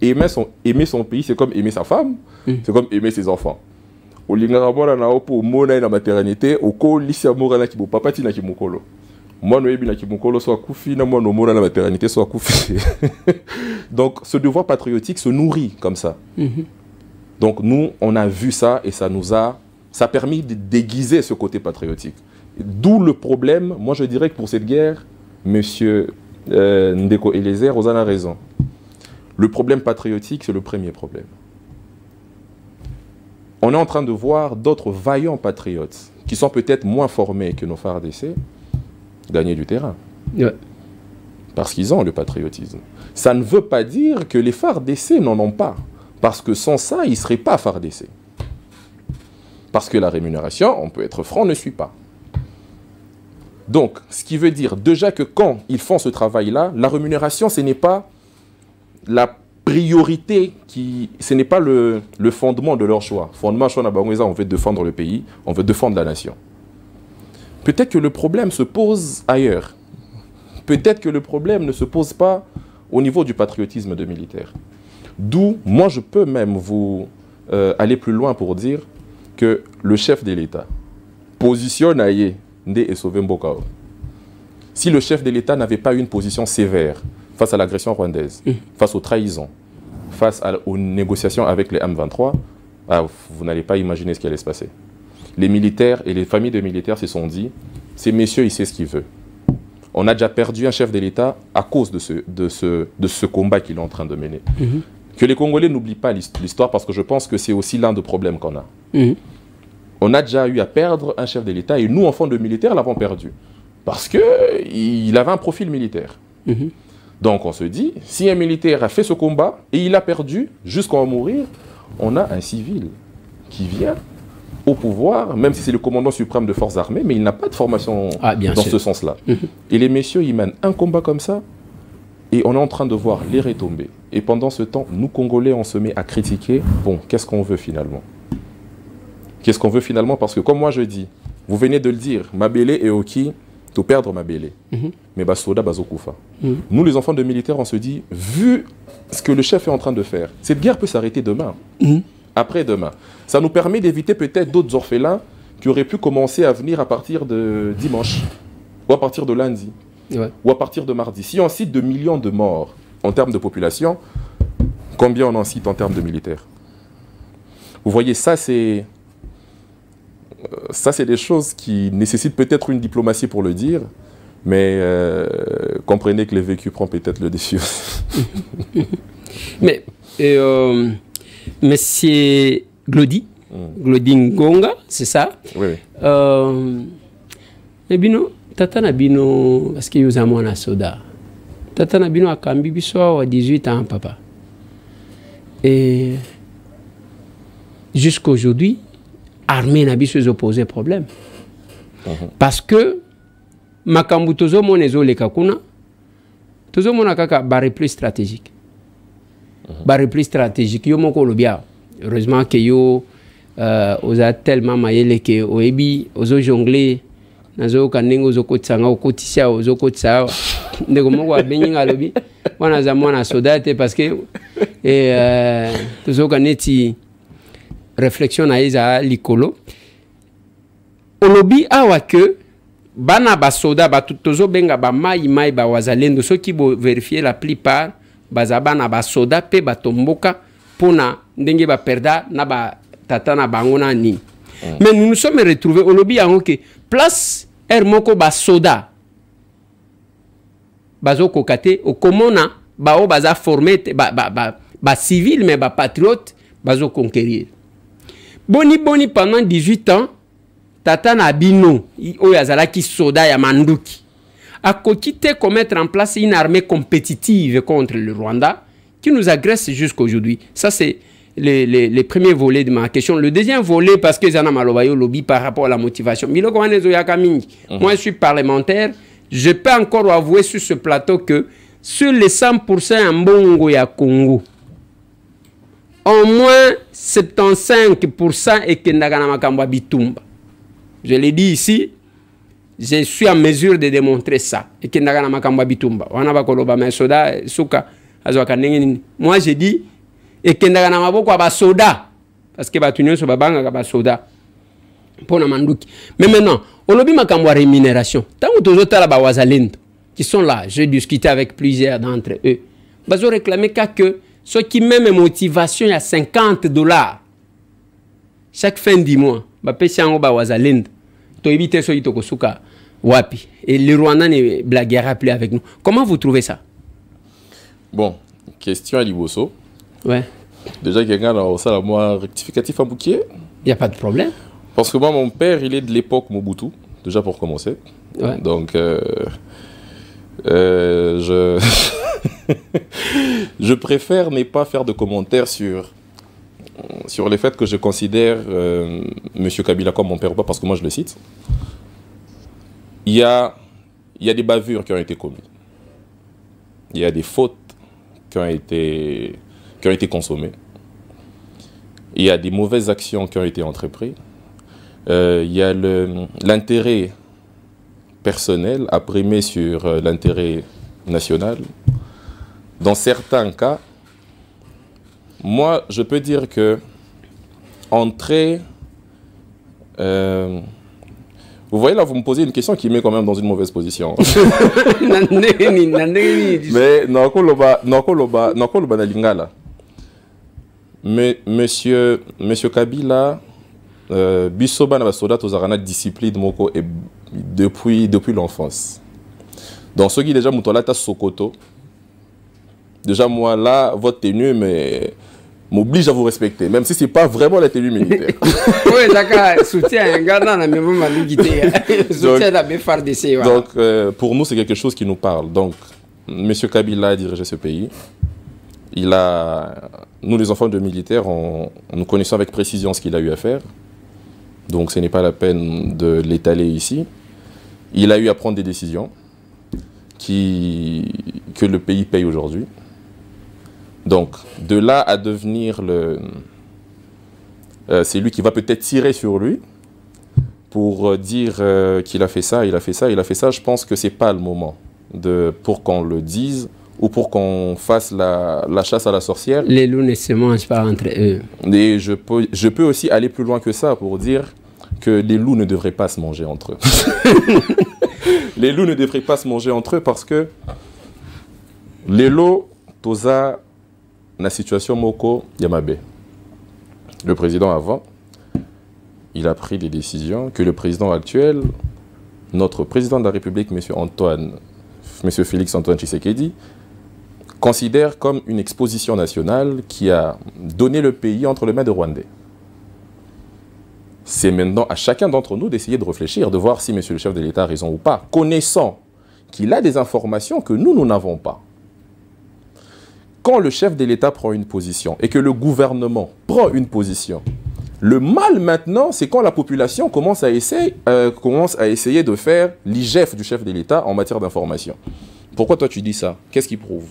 Aimer son pays, c'est comme aimer sa femme, c'est comme aimer ses enfants. Au lingara na opo mona na maternité, au ko lisi amora na kibo papa tina kimukolo. Moi no yebi na kimukolo soit kufi na moi no mona na maternité soit kufi. Donc ce devoir patriotique se nourrit comme ça. Donc nous on a vu ça et ça a permis de déguiser ce côté patriotique. D'où le problème, moi je dirais que pour cette guerre, monsieur Ndeko Eliezer, vous en avez raison. Le problème patriotique, c'est le premier problème. On est en train de voir d'autres vaillants patriotes qui sont peut-être moins formés que nos FARDC gagner du terrain. Parce qu'ils ont le patriotisme. Ça ne veut pas dire que les FARDC n'en ont pas. Parce que sans ça, ils ne seraient pas FARDC. Parce que la rémunération, on peut être franc, ne suit pas. Donc, ce qui veut dire déjà que quand ils font ce travail-là, la rémunération, ce n'est pas la priorité, ce n'est pas le fondement de leur choix. Fondement, on veut défendre le pays, on veut défendre la nation. Peut-être que le problème se pose ailleurs. Peut-être que le problème ne se pose pas au niveau du patriotisme de militaire. D'où, moi, je peux même vous aller plus loin pour dire que le chef de l'État positionne Aye Nde et Sauvé Mbokao. Si le chef de l'État n'avait pas une position sévère face à l'agression rwandaise, face aux trahisons, face aux négociations avec les M23, vous n'allez pas imaginer ce qui allait se passer. Les militaires et les familles de militaires se sont dit, ces messieurs, ils savent ce qu'ils veulent. On a déjà perdu un chef de l'État à cause de ce combat qu'il est en train de mener. Que les Congolais n'oublient pas l'histoire, parce que je pense que c'est aussi l'un des problèmes qu'on a. On a déjà eu à perdre un chef de l'État, et nous, enfants de militaires, l'avons perdu. Parce qu'il avait un profil militaire. Donc on se dit, si un militaire a fait ce combat, et il a perdu, jusqu'à en mourir, on a un civil qui vient au pouvoir, même si c'est le commandant suprême de forces armées, mais il n'a pas de formation dans ce sens-là. Et les messieurs, ils mènent un combat comme ça, et on est en train de voir les retombées. Et pendant ce temps, nous, Congolais, on se met à critiquer, bon, qu'est-ce qu'on veut finalement? Qu'est-ce qu'on veut finalement? Parce que comme moi je dis, vous venez de le dire, Mabele et Oki, de perdre Mabele. Mais Basoda, Bazokoufa. Nous, les enfants de militaires, on se dit, vu ce que le chef est en train de faire, cette guerre peut s'arrêter demain. Après-demain. Ça nous permet d'éviter peut-être d'autres orphelins qui auraient pu commencer à venir à partir de dimanche, ou à partir de lundi, ou à partir de mardi. Si on cite de millions de morts en termes de population, combien on en cite en termes de militaires? Vous voyez, ça c'est des choses qui nécessitent peut-être une diplomatie pour le dire, mais comprenez que le vécu prend peut-être le dessus. Mais Monsieur Glody, Glody Ngonga, c'est ça? Oui. Mais bino, tata na bino, parce que vous avez un soda. Tata na bino a kambi biso à 18 ans, papa. Et jusqu'à aujourd'hui, armée n'a pas posé problème. Parce que makambu tozo monezo le kakuna tozo mona kaka ba repli stratégique. Ba repli stratégique yo moko lobia. Heureusement que yo oza tellement mayele que oebi ozo jongler nazo kanengo zo kotsanga okotisia ozo kotsa ndeko moko abenga lobi wana za mwana soldate parce que tozo kaneti réflexion na iza likolo olobi awa que bana ba soda ba tozo benga ba mai ba wazalendo ceux qui bo vérifier la plupart bazaba na ba soda pe ba tomboka pona ndenge ba perda na ba tata na bango na ni. Mais nous nous sommes retrouvés olobi yango que place moko ba soda bazo kokate o komona ba o baza formé ba civil mais ba patriote bazo conquérir. Boni pendant 18 ans tata na bino oyo azalaki soda ya manduki a kokite commettre en place une armée compétitive contre le Rwanda qui nous agresse jusqu'aujourd'hui. Ça c'est les premiers volets de ma question. Le deuxième volet, parce que Zana Malobayo lobby par rapport à la motivation. Moi, je suis parlementaire. Je peux encore avouer sur ce plateau que sur les 100% en Bongo et à Congo, au moins 75% est Kendagana Makamba Bitumba. Je l'ai dit ici, je suis en mesure de démontrer ça. Et Kendagana Makamba Bitumba. Moi, j'ai dit et kendaka na maboko aba soda parce que batunyo so babanga ba soda pona manduki. Mais maintenant on lobi makambo rémunération tango tozotala ba wazalendo qui sont là, j'ai discuté avec plusieurs d'entre eux bazo réclamer que ceux qui même motivation à $50 chaque fin du mois ba pesi yango ba wazalendo to éviter so itokosuka wapi et le Rwanda ne blaguera plus avec nous. Comment vous trouvez ça? Bon, question à Liboso. Ouais. Déjà, quelqu'un a ça, moi, rectificatif à bouquier. Il n'y a pas de problème. Parce que moi, mon père, il est de l'époque Mobutu, déjà pour commencer. Ouais. Donc, je préfère ne pas faire de commentaires sur le fait que je considère M. Kabila comme mon père ou pas, parce que moi, je le cite. Il y a des bavures qui ont été commises. Il y a des fautes qui ont été consommées. Il y a des mauvaises actions qui ont été entreprises. Il y a l'intérêt personnel à primer sur l'intérêt national. Dans certains cas, moi, je peux dire que entrer... vous voyez là, vous me posez une question qui met quand même dans une mauvaise position. Mais Nakoloba Nalingala. Mais monsieur Kabila, Bisoba na basoda tozarana discipline moko et depuis l'enfance. Donc ceux qui déjà Moutolata Sokoto, déjà moi là, votre tenue m'oblige à vous respecter, même si c'est pas vraiment la tenue militaire. Oui, d'accord, soutien, gardant la même malugité, soutien la BFARDC. Donc pour nous c'est quelque chose qui nous parle. Donc monsieur Kabila a dirigé ce pays. Nous les enfants de militaires, nous connaissons avec précision ce qu'il a eu à faire. Donc ce n'est pas la peine de l'étaler ici. Il a eu à prendre des décisions que le pays paye aujourd'hui. Donc de là à devenir c'est lui qui va peut-être tirer sur lui pour dire qu'il a fait ça, il a fait ça, il a fait ça. Je pense que ce n'est pas le moment pour qu'on le dise ou pour qu'on fasse la chasse à la sorcière. Les loups ne se mangent pas entre eux. Et je peux aussi aller plus loin que ça pour dire que les loups ne devraient pas se manger entre eux. Les loups ne devraient pas se manger entre eux parce que les loups, toza, la situation moko Yamabe. Le président avant, il a pris des décisions que le président actuel, notre président de la République, M. Félix Antoine Tshisekedi, considère comme une exposition nationale qui a donné le pays entre les mains des Rwandais. C'est maintenant à chacun d'entre nous d'essayer de réfléchir, de voir si M. le chef de l'État a raison ou pas, connaissant qu'il a des informations que nous n'avons pas. Quand le chef de l'État prend une position et que le gouvernement prend une position, Le mal maintenant, c'est quand la population commence à essayer de faire l'IGF du chef de l'État en matière d'information. Pourquoi toi tu dis ça? Qu'est-ce qui prouve?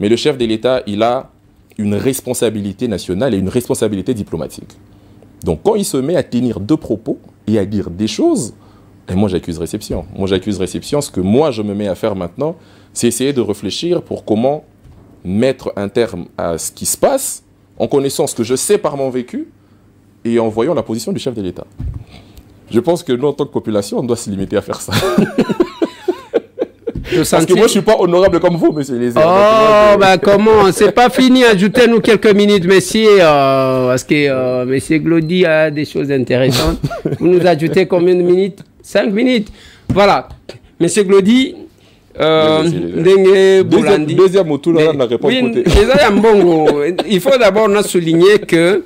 Mais le chef de l'État, il a une responsabilité nationale et une responsabilité diplomatique. Donc quand il se met à tenir deux propos et à dire des choses, et moi j'accuse réception. Moi j'accuse réception. Ce que moi je me mets à faire maintenant, c'est essayer de réfléchir pour comment mettre un terme à ce qui se passe, en connaissant ce que je sais par mon vécu, et en voyant la position du chef de l'État. Je pense que nous, en tant que population, on doit se limiter à faire ça. Parce que moi, je ne suis pas honorable comme vous, monsieur Lézard. Oh, bah comment? C'est pas fini. Ajoutez-nous quelques minutes, messieurs. Parce que monsieur Glody a des choses intéressantes. Vous nous ajoutez combien de minutes? 5 minutes. Voilà. Monsieur Glody. Deuxième mot, tout le monde n'a répondu. Il faut d'abord souligner que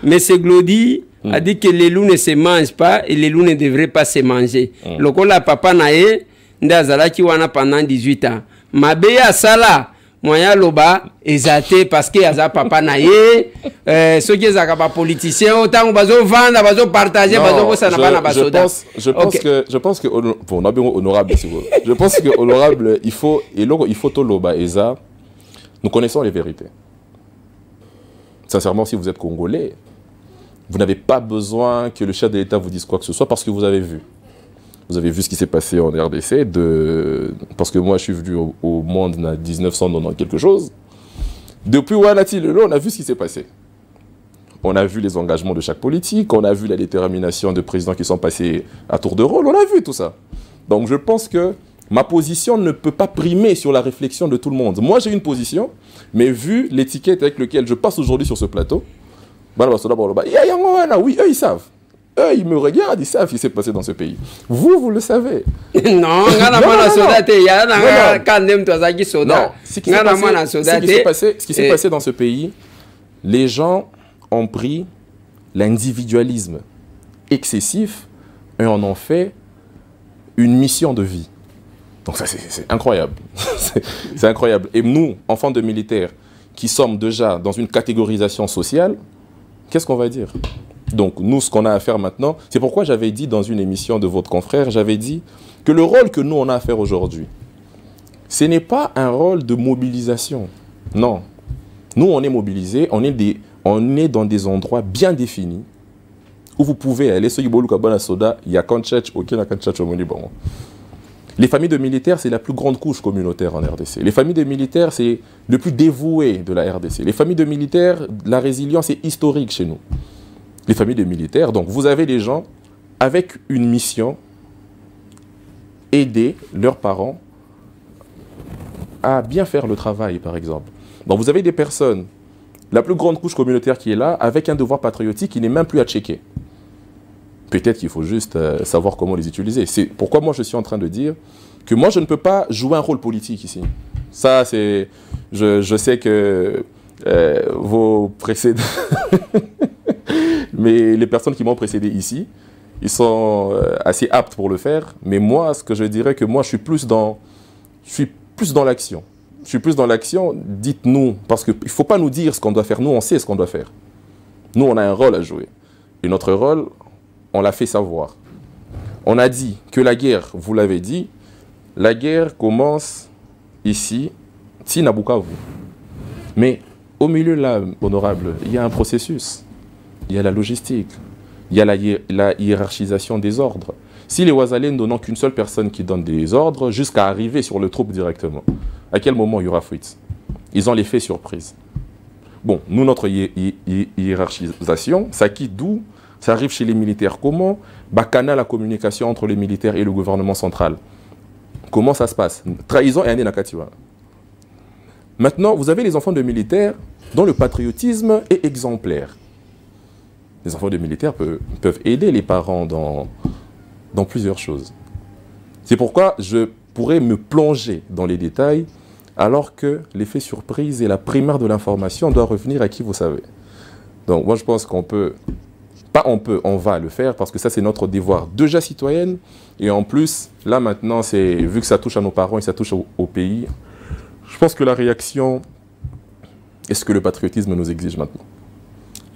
M. Glody a dit que les loups ne se mangent pas et les loups ne devraient pas se manger. Le cola papa nae ndazala ki wana pendant 18 ans. Mabeya sala moya loba ezate parce que aza papa nae ceux qui zaka ba politiciens autant bazo vendre bazo partager bazo bossa na bana basoda. Je pense que bon na bien honorable si vous. Je pense que honorable il faut to loba eza. Nous connaissons les vérités. Sincèrement, si vous êtes congolais, vous n'avez pas besoin que le chef de l'État vous dise quoi que ce soit parce que vous avez vu. Vous avez vu ce qui s'est passé en RDC, parce que moi je suis venu au monde en 1990 quelque chose. Depuis Wanati Lelo, on a vu ce qui s'est passé. On a vu les engagements de chaque politique, on a vu la détermination de présidents qui sont passés à tour de rôle, on a vu tout ça. Donc je pense que ma position ne peut pas primer sur la réflexion de tout le monde. Moi j'ai une position, mais vu l'étiquette avec laquelle je passe aujourd'hui sur ce plateau, oui, eux ils savent. Eux, ils me regardent, ils savent ce qui s'est passé dans ce pays. Vous le savez. Non, ce qui s'est passé dans ce pays, les gens ont pris l'individualisme excessif et en ont fait une mission de vie. Donc ça, c'est incroyable. C'est incroyable. Et nous, enfants de militaires, qui sommes déjà dans une catégorisation sociale, qu'est-ce qu'on va dire? Donc nous, ce qu'on a à faire maintenant, c'est pourquoi j'avais dit dans une émission de votre confrère, j'avais dit que le rôle que nous, on a à faire aujourd'hui, ce n'est pas un rôle de mobilisation. Non. Nous, on est mobilisés, on est dans des endroits bien définis où vous pouvez aller. Les familles de militaires, c'est la plus grande couche communautaire en RDC. Les familles de militaires, c'est le plus dévoué de la RDC. Les familles de militaires, la résilience est historique chez nous. Les familles de militaires, donc vous avez des gens avec une mission, aider leurs parents à bien faire le travail, par exemple. Donc vous avez des personnes, la plus grande couche communautaire qui est là, avec un devoir patriotique qui n'est même plus à checker. Peut-être qu'il faut juste savoir comment les utiliser. C'est pourquoi moi je suis en train de dire que moi je ne peux pas jouer un rôle politique ici. Ça c'est... Je sais que vos précédents... Mais les personnes qui m'ont précédé ici, ils sont assez aptes pour le faire. Mais moi, ce que je dirais que moi, je suis plus dans l'action. Je suis plus dans l'action, dites-nous, parce qu'il ne faut pas nous dire ce qu'on doit faire. Nous, on sait ce qu'on doit faire. Nous, on a un rôle à jouer. Et notre rôle, on l'a fait savoir. On a dit que la guerre, vous l'avez dit, la guerre commence ici, à Bukavu. Mais au milieu là, honorable, il y a un processus. Il y a la logistique, il y a la hiérarchisation des ordres. Si les Ouazalais n'ont qu'une seule personne qui donne des ordres, jusqu'à arriver sur le troupe directement, à quel moment il y aura fuite? Ils ont l'effet surprise. Bon, nous, notre hiérarchisation, ça quitte d'où? Ça arrive chez les militaires. Comment? Bacana la communication entre les militaires et le gouvernement central. Comment ça se passe? Trahison et année nakatiwa. Maintenant, vous avez les enfants de militaires dont le patriotisme est exemplaire. Les enfants de militaires peuvent aider les parents dans plusieurs choses. C'est pourquoi je pourrais me plonger dans les détails alors que l'effet surprise et la primaire de l'information doit revenir à qui vous savez. Donc moi je pense qu'on peut, pas on peut, on va le faire parce que ça c'est notre devoir déjà citoyenne et en plus, là maintenant, vu que ça touche à nos parents et ça touche au pays, je pense que la réaction est ce que le patriotisme nous exige maintenant.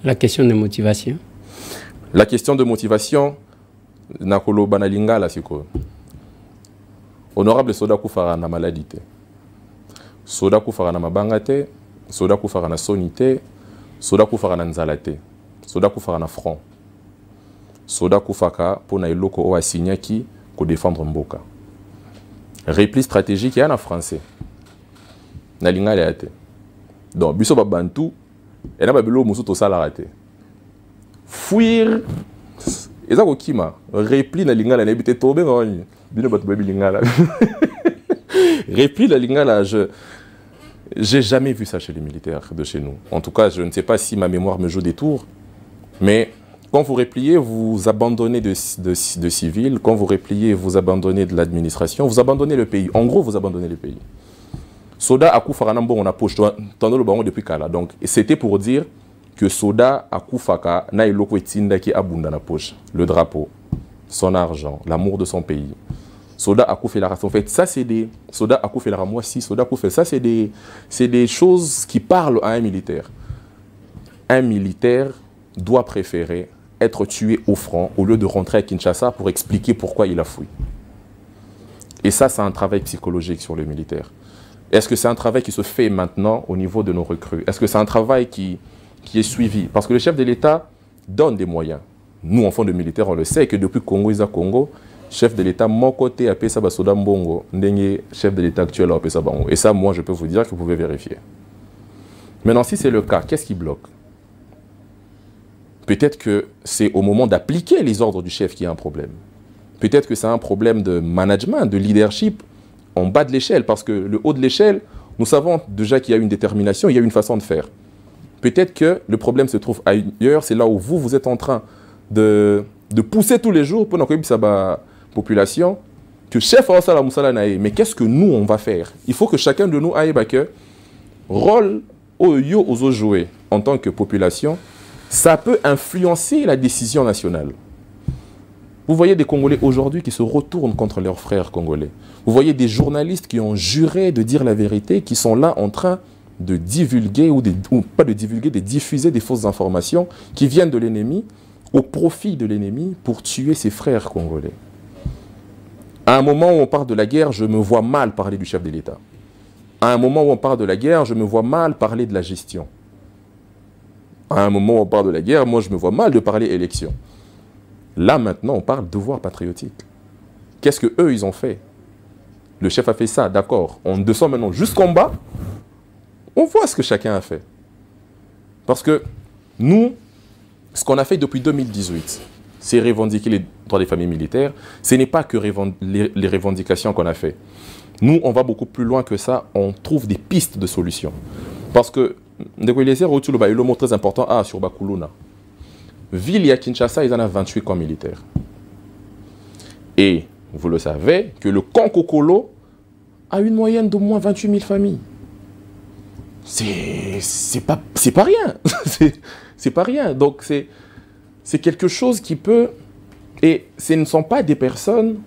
La question de motivation. La question de motivation, nakolo banalinga la siko. Honorable soda kufara na maladie te. Soda kufara na mabanga te, soda kufara na soni te, soda kufara na nzala te, soda kufara na front. Soda kufaka pona eloko o asinyaki ko défendre mboka. Repli stratégique ya na français. Na linga ya te. Donc biso ba bantu et na ba bilo musu to sala raté. Fuir ezako kima repli na linga la nebité tobe ngoni. Bino batu ba linga la. Repli la linga la j'ai jamais vu ça chez les militaires de chez nous. En tout cas, je ne sais pas si ma mémoire me joue des tours, mais quand vous repliez, vous abandonnez de civils. Quand vous repliez, vous abandonnez de l'administration. Vous abandonnez le pays. En gros, vous abandonnez le pays. Soda a Faranambo on a poche le baron depuis Kala. Donc, c'était pour dire que Soda a Koufaka na iloko etinda ki abunda na poche. Le drapeau, son argent, l'amour de son pays. Soda a Koufé la race. En fait, ça c'est des Soda a Koufé la race. Moi si Soda a Koufé, ça c'est des choses qui parlent à un militaire. Un militaire doit préférer être tué au front au lieu de rentrer à Kinshasa pour expliquer pourquoi il a fui. Et ça, c'est un travail psychologique sur le militaire. Est-ce que c'est un travail qui se fait maintenant au niveau de nos recrues? Est-ce que c'est un travail qui est suivi? Parce que le chef de l'État donne des moyens. Nous, enfants de militaires, on le sait que depuis Congo, Congo, chef de l'État, mon côté, a Pesa Basoda Mbongo, chef de l'État actuel a Pesa Bango. Et ça, moi, je peux vous dire que vous pouvez vérifier. Maintenant, si c'est le cas, qu'est-ce qui bloque? Peut-être que c'est au moment d'appliquer les ordres du chef qu'il y a un problème. Peut-être que c'est un problème de management, de leadership en bas de l'échelle. Parce que le haut de l'échelle, nous savons déjà qu'il y a une détermination, il y a une façon de faire. Peut-être que le problème se trouve ailleurs. C'est là où vous êtes en train de pousser tous les jours pour la population que chef a la moussala nae. Mais qu'est-ce que nous, on va faire? Il faut que chacun de nous aille que rôle au yo aux jouer en tant que population. Ça peut influencer la décision nationale. Vous voyez des Congolais aujourd'hui qui se retournent contre leurs frères congolais. Vous voyez des journalistes qui ont juré de dire la vérité, qui sont là en train de divulguer, ou pas de divulguer, de diffuser des fausses informations qui viennent de l'ennemi, au profit de l'ennemi, pour tuer ses frères congolais. À un moment où on parle de la guerre, je me vois mal parler du chef de l'État. À un moment où on parle de la guerre, je me vois mal parler de la gestion. À un moment où on parle de la guerre, moi je me vois mal de parler élection. Là maintenant on parle devoir patriotique. Qu'est-ce que eux ils ont fait? Le chef a fait ça, d'accord. On descend maintenant jusqu'en bas. On voit ce que chacun a fait. Parce que nous, ce qu'on a fait depuis 2018, c'est revendiquer les droits des familles militaires. Ce n'est pas que les revendications qu'on a fait. Nous, on va beaucoup plus loin que ça. On trouve des pistes de solutions. Parce que il y a un mot très important sur Bakuluna. Ville à Kinshasa, ils en ont 28 camps militaires. Et vous le savez que le camp Kokolo a une moyenne d'au moins 28 000 familles. C'est pas rien. C'est pas rien. Donc c'est quelque chose qui peut... Et ce ne sont pas des personnes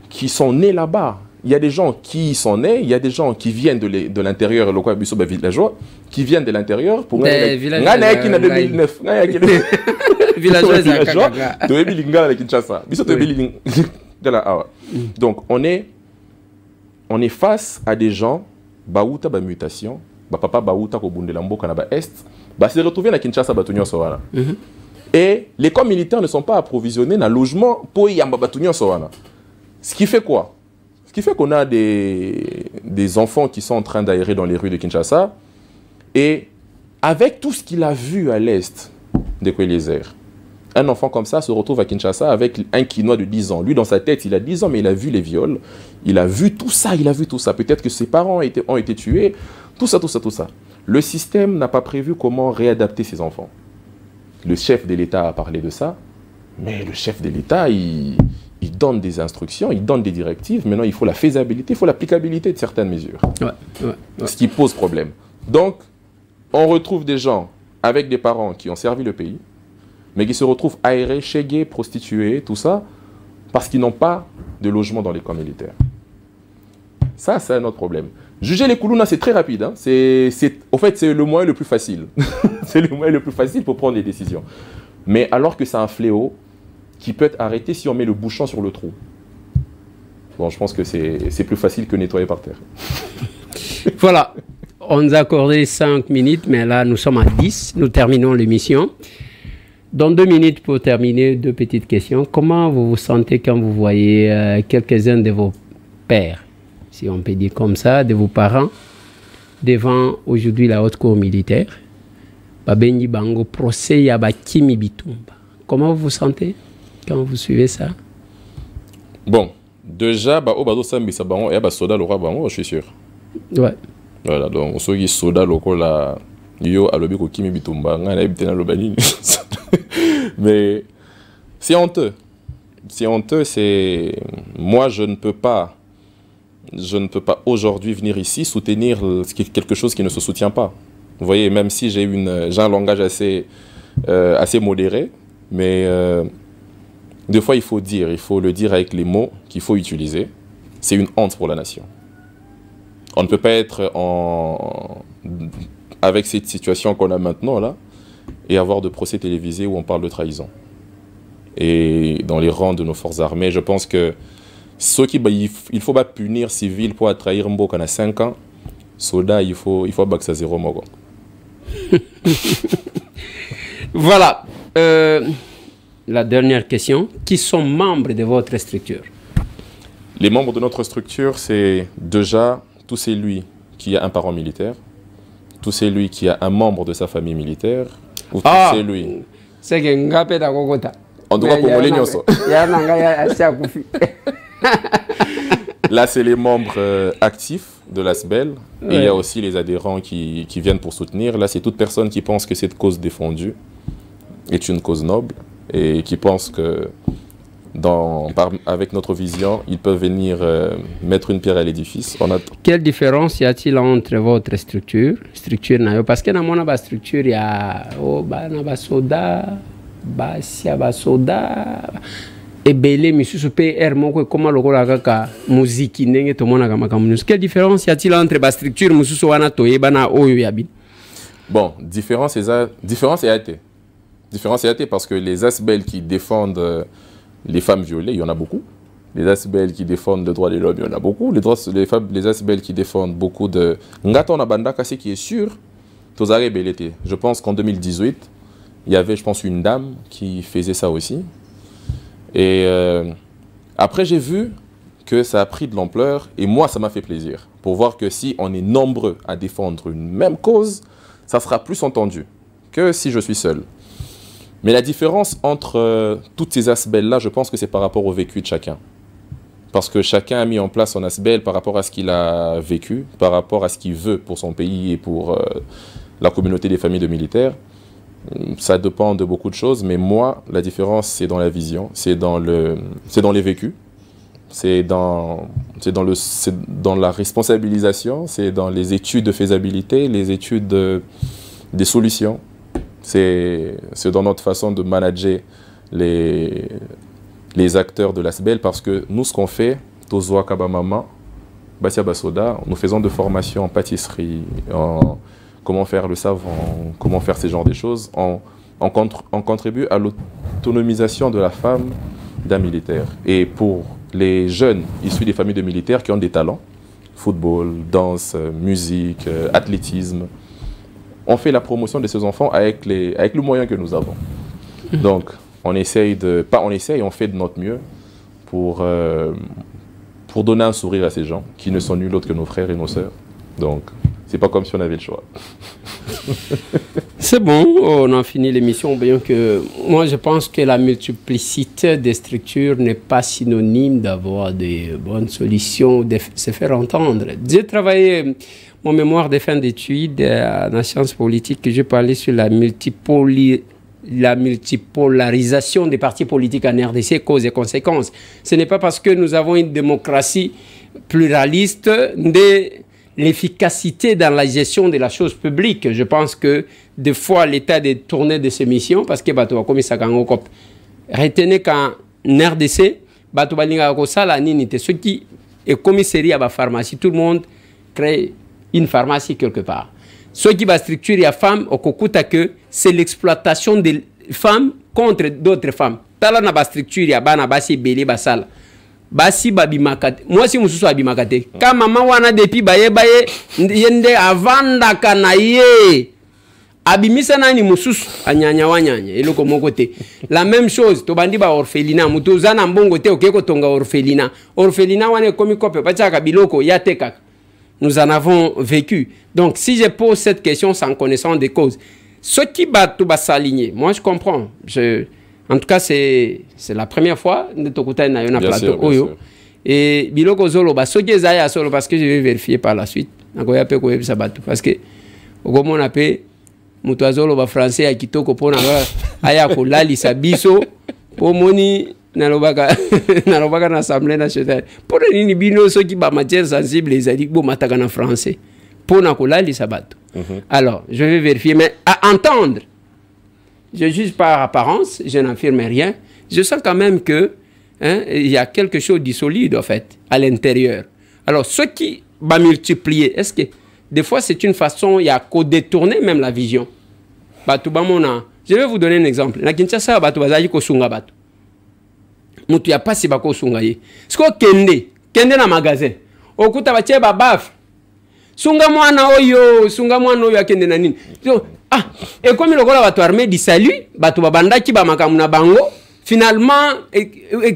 qui sont nées là-bas. Il y a des gens qui sont nés, il y a des gens qui viennent de l'intérieur, le villageois, qui viennent de l'intérieur pour... Villageois, donc on est face à des gens, baouta ba mutation, ba papa baouta ko bundela mboka na ba est, ba se retrouver na Kinshasa batunyo sowana. Et les camps militaires ne sont pas approvisionnés dans logement pour yamba batunyo sowana. Ce qui fait quoi? Ce qui fait qu'on a des enfants qui sont en train d'aérer dans les rues de Kinshasa, et avec tout ce qu'il a vu à l'est de Kweliezer, un enfant comme ça se retrouve à Kinshasa avec un Kinois de 10 ans. Lui, dans sa tête, il a 10 ans, mais il a vu les viols, il a vu tout ça, Peut-être que ses parents ont été tués, tout ça. Le système n'a pas prévu comment réadapter ses enfants. Le chef de l'État a parlé de ça, mais le chef de l'État, il donne des instructions, il donne des directives. Maintenant, il faut la faisabilité, il faut l'applicabilité de certaines mesures. Ce qui pose problème. Donc, on retrouve des gens avec des parents qui ont servi le pays, mais qui se retrouvent aérés, chégués, prostitués, tout ça, parce qu'ils n'ont pas de logement dans les camps militaires. Ça, c'est un autre problème. Juger les Koulouna, c'est très rapide. En fait, c'est le moyen le plus facile. C'est le moyen le plus facile pour prendre des décisions. Mais alors que c'est un fléau qui peut être arrêté si on met le bouchon sur le trou. Bon, je pense que c'est plus facile que nettoyer par terre. Voilà, on nous a accordé 5 minutes, mais là nous sommes à 10, nous terminons l'émission. Dans 2 minutes pour terminer, 2 petites questions. Comment vous vous sentez quand vous voyez quelques-uns de vos pères, si on peut dire comme ça, de vos parents, devant aujourd'hui la haute cour militaire, Babengi Bango, procès Yaba Kimi Bitumba. Comment vous vous sentez quand vous suivez ça? Bon, déjà, Obado Sambi Sabango et Soda Lora Bango, je suis sûr. Ouais. Voilà, donc ceux qui Soda Loko la Yo Alobiko Kimi Bitumba, mais c'est honteux. C'est honteux, c'est. Moi, je ne peux pas aujourd'hui venir ici soutenir quelque chose qui ne se soutient pas. Vous voyez, même si j'ai un langage assez modéré, mais des fois il faut le dire avec les mots qu'il faut utiliser. C'est une honte pour la nation. On ne peut pas être avec cette situation qu'on a maintenant là et avoir de procès télévisés où on parle de trahison. Et dans les rangs de nos forces armées, je pense que ceux qui, il faut pas punir civil pour trahir Mboka à 5 ans, Soda, il faut baxer à 0 mogo. Voilà. La dernière question. Qui sont membres de votre structure? Les membres de notre structure, c'est déjà tout celui qui a un parent militaire, tout celui qui a un membre de sa famille militaire, ou tout celui... C'est que Ngapé da Kokota. En tout cas, Congolais Nyonso. Là, c'est les membres actifs de l'ASBEL. Et il y a aussi les adhérents qui viennent pour soutenir. Là, c'est toute personne qui pense que cette cause défendue est une cause noble et qui pense que avec notre vision, ils peuvent venir mettre une pierre à l'édifice. Quelle différence y a-t-il entre votre structure parce que dans mon structure, il y a Soda, Soda, et Belé, monsieur PR, comment le kaka musique n'engé to mona kama kamunus. Quelle différence y a-t-il entre la structure monsieur wana toye bana oyo yabi? Bon, différence est été parce que les ASBEL qui défendent les femmes violées, il y en a beaucoup. Les ASBEL qui défendent le droit de l'homme, il y en a beaucoup. Les ASBEL qui défendent beaucoup de... Ngaton Abandaka, c'est qui est sûr, Tozare Belete. Je pense qu'en 2018, il y avait, je pense, une dame qui faisait ça aussi. Et après, j'ai vu que ça a pris de l'ampleur. Et moi, ça m'a fait plaisir. Pour voir que si on est nombreux à défendre une même cause, ça sera plus entendu que si je suis seul. Mais la différence entre toutes ces ASBEL-là, je pense que c'est par rapport au vécu de chacun. Parce que chacun a mis en place son ASBEL par rapport à ce qu'il a vécu, par rapport à ce qu'il veut pour son pays et pour la communauté des familles de militaires. Ça dépend de beaucoup de choses, mais moi, la différence, c'est dans la vision, c'est dans les vécus, c'est dans la responsabilisation, c'est dans les études de faisabilité, les études des solutions. C'est dans notre façon de manager les acteurs de l'ASBEL, parce que nous, ce qu'on fait, Tozoa Kabamama, Bassia Basoda, nous faisons de formations en pâtisserie, en comment faire le savon, comment faire ces genres de choses. On contribue à l'autonomisation de la femme d'un militaire. Et pour les jeunes issus des familles de militaires qui ont des talents, football, danse, musique, athlétisme, on fait la promotion de ces enfants avec le moyen que nous avons. Donc, on essaye on fait de notre mieux pour donner un sourire à ces gens qui ne sont nuls autres que nos frères et nos sœurs. Donc, c'est pas comme si on avait le choix. C'est bon, on a fini l'émission. Bien que moi, je pense que la multiplicité des structures n'est pas synonyme d'avoir des bonnes solutions, de se faire entendre. J'ai travaillé mon mémoire de fin d'études en sciences politiques, que j'ai parlé sur la multipolarisation des partis politiques en RDC, causes et conséquences. Ce n'est pas parce que nous avons une démocratie pluraliste de l'efficacité dans la gestion de la chose publique. Je pense que des fois, l'État est détourné de ses missions parce que retenez qu'en RDC, ce qui est commissariat à la pharmacie, tout le monde crée une pharmacie quelque part. Ce qui va structurer la femme, que c'est l'exploitation de femmes contre d'autres femmes. Tala na ba structure ya bana basi belé basala. Basi babimakate. Moi si mususu abimakate. Ka maman wana depuis baye yende avanda kana ye. Abimisa nani mususu anyanya wanyanya eloko moko te. La même chose to bandi ba orphelinat mutu zana mbongo te okeko tonga orphelinat. Orphelinat wana komi kope pacha biloko ya te kaka. Nous en avons vécu. Donc si je pose cette question sans connaissance des causes, ce qui va tout s'aligner, moi je comprends. En tout cas c'est la première fois de tokuta na yona plateau oyo. Et biloko zolo ba soki ezaya solo parce que je vais vérifier par la suite. Nakoya pe ko yebisa batu parce que okomona pe mutu azolo ba français ya kitoko pona aya ko lalisa biso po moni nalobaka na assemblée nationale pona nini bino soki ba matière sensible ezali bo mataka na français pona ko lalisa bato. Alors je vais vérifier, mais à entendre, je juge par apparence, je n'affirme rien, je sens quand même que il y a quelque chose de solide en fait à l'intérieur. Alors ce qui va multiplier, est-ce que des fois, c'est une façon, il y a qu'au détourner même la vision. Je vais vous donner un exemple. Na Kinshasa, batu bazaji ko sunga batu. Mutu ya pasi bako sunga ye. Siko kende na magasin. Okuta bache babaf. Sunga mwana oyo akende na nini. Et comme le gola batu armée du salut, batu babandaki ba makamu na bango, finalement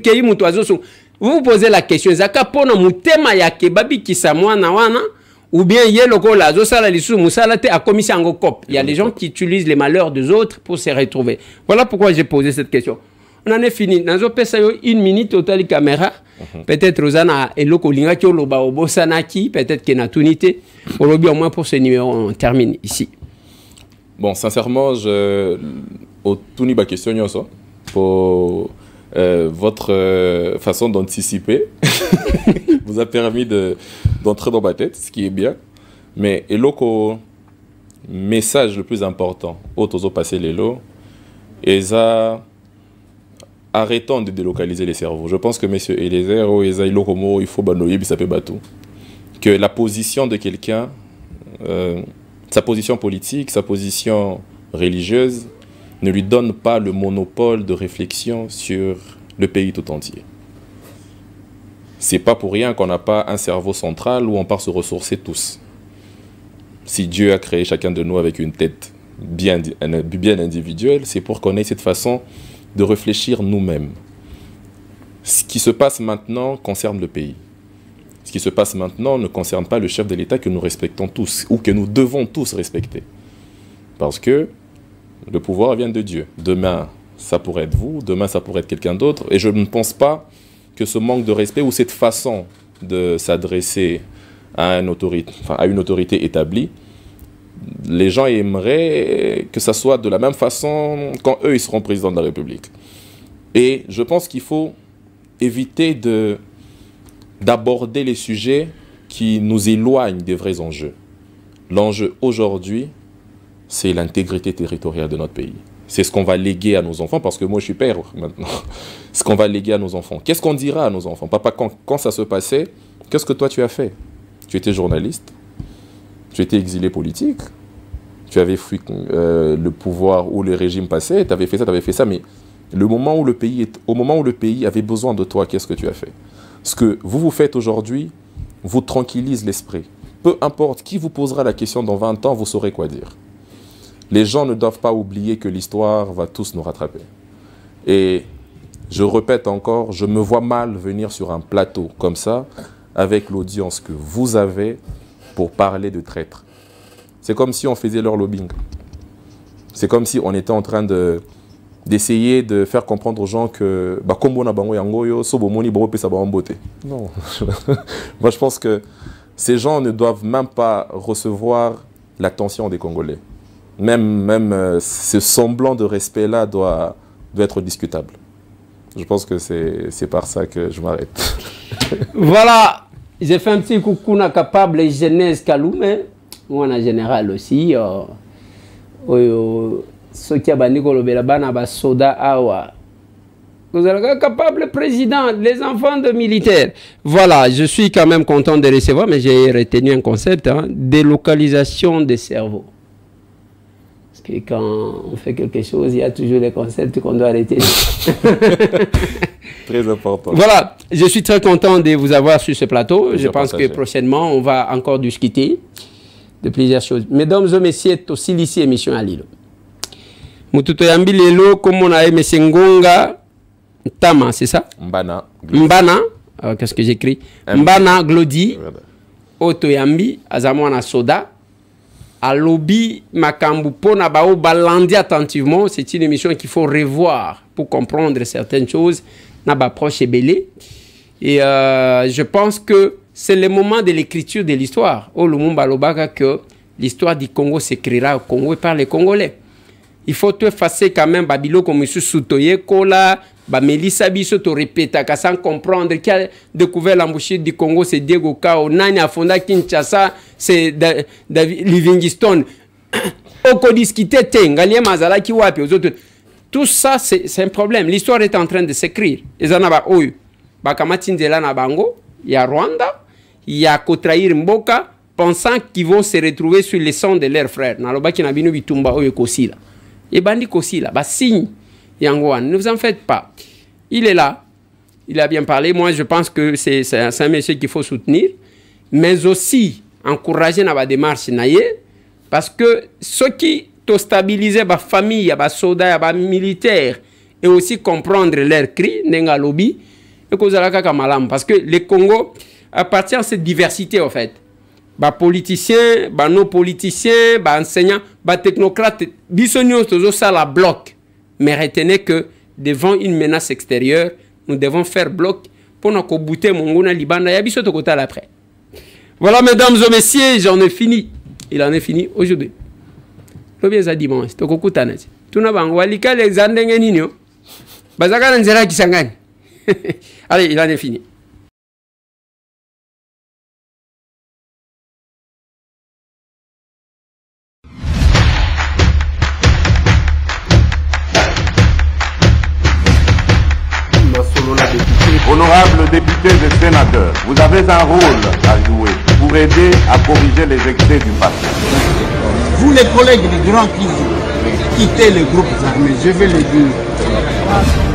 keyi mutu azo. Vous vous posez la question, zaka pona mutema ya kebabi kisa mwana wana. Ou bien il y a le gars là, il y a des gens qui utilisent les malheurs des autres pour se retrouver. Voilà pourquoi j'ai posé cette question. On en est fini. Dans une minute total caméra. Peut-être Rosanna et le Kolinga qui loba obosanaki, peut-être qu'il y a une unité. Au moins pour ce numéro, on termine ici. Bon, sincèrement, au tout niveau question pour votre façon d'anticiper vous a permis d'entrer dans ma tête, ce qui est bien. Mais et le message le plus important, autres passer les lots, et ça, arrêtons de délocaliser les cerveaux. Je pense que messieurs Eliezer, il faut banoyer, ça peut battre. Que la position de quelqu'un, sa position politique, sa position religieuse, ne lui donne pas le monopole de réflexion sur le pays tout entier. C'est pas pour rien qu'on n'a pas un cerveau central où on part se ressourcer tous. Si Dieu a créé chacun de nous avec une tête bien individuelle, c'est pour qu'on ait cette façon de réfléchir nous-mêmes. Ce qui se passe maintenant concerne le pays. Ce qui se passe maintenant ne concerne pas le chef de l'État que nous respectons tous, ou que nous devons tous respecter. Parce que le pouvoir vient de Dieu. Demain, ça pourrait être vous, demain, ça pourrait être quelqu'un d'autre. Et je ne pense pas que ce manque de respect ou cette façon de s'adresser à une autorité établie, les gens aimeraient que ça soit de la même façon quand eux, ils seront présidents de la République. Et je pense qu'il faut éviter d'aborder les sujets qui nous éloignent des vrais enjeux. L'enjeu aujourd'hui, c'est l'intégrité territoriale de notre pays. C'est ce qu'on va léguer à nos enfants, parce que moi je suis père maintenant. Ce qu'on va léguer à nos enfants. Qu'est-ce qu'on dira à nos enfants? Papa, quand ça se passait, qu'est-ce que toi tu as fait? Tu étais journaliste, tu étais exilé politique, tu avais fui le pouvoir ou le régime passé, tu avais fait ça, mais au moment où le pays avait besoin de toi, qu'est-ce que tu as fait? Ce que vous faites aujourd'hui vous tranquillise l'esprit. Peu importe qui vous posera la question dans 20 ans, vous saurez quoi dire. Les gens ne doivent pas oublier que l'histoire va tous nous rattraper. Et je répète encore, je me vois mal venir sur un plateau comme ça, avec l'audience que vous avez, pour parler de traîtres. C'est comme si on faisait leur lobbying. C'est comme si on était en train d'essayer de faire comprendre aux gens que non. Moi je pense que ces gens ne doivent même pas recevoir l'attention des Congolais. Même ce semblant de respect-là doit être discutable. Je pense que c'est par ça que je m'arrête. Voilà, j'ai fait un petit coucou na capable Genèse Kaloume, ou en général aussi. Ceux qui ont dit soda awa. Vous êtes capable président, les enfants de militaires. Voilà, je suis quand même content de recevoir, mais j'ai retenu un concept, délocalisation des cerveaux. que quand on fait quelque chose, il y a toujours les concepts qu'on doit arrêter. Très important. Voilà, je suis très content de vous avoir sur ce plateau. Je pense que prochainement, on va encore discuter de plusieurs choses. Mesdames et messieurs, aussi ici émission à Lilo. Mututo Yambi Lelo, comme on a M. Ngonga Tama, c'est ça? Mbana. Mbana, qu'est-ce que j'écris? Mbana Glody, Oto Yambi, Azamwana Soda, Alobi Makambu Pona Bao Balandi attentivement. C'est une émission qu'il faut revoir pour comprendre certaines choses. Naba proche et belé. Et je pense que c'est le moment de l'écriture de l'histoire. Au Lumumba Lobaka que l'histoire du Congo s'écrira au Congo et par les Congolais. Il faut te effacer quand même Babilo comme M. Soutoye Kola, Melissa Bisso te répète sans comprendre qui a découvert l'embouchure du Congo, c'est Diego Kao, Nani a fondé Kinshasa, c'est David Livingstone. Okodiskite Tengalie Mazala qui wapi aux autres. Tout ça, c'est un problème. L'histoire est en train de s'écrire. Il y a Rwanda, il y a Kotraïr Mboka, pensant qu'ils vont se retrouver sur les sons de leurs frères. Et Bandi Kosila, signe Yangouan, ne vous en faites pas. Il est là, il a bien parlé. Moi, je pense que c'est un monsieur qu'il faut soutenir, mais aussi encourager dans la démarche, parce que ceux qui ont stabilisé la famille, les soldats, les militaires, et aussi comprendre leurs cris, n'enga lobby, parce que le Congo appartient à cette diversité en fait. Les politiciens, les non-politiciens, les enseignants, les technocrates, tous ça la bloc. Mais retenez que devant une menace extérieure, nous devons faire bloc pour nous bouter mon Libanda et biso côté après. Voilà, mesdames et messieurs, j'en ai fini. Il en est fini aujourd'hui. Le bien ça dimanche, to kokutana. Tuna bang walika les andenge ninyo. Bazaka nzera kisangani. Allez, il en est fini. Honorables députés et sénateurs, vous avez un rôle à jouer pour aider à corriger les excès du passé. Vous les collègues du Grand Kivu, quittez les groupes armés, je vais le dire.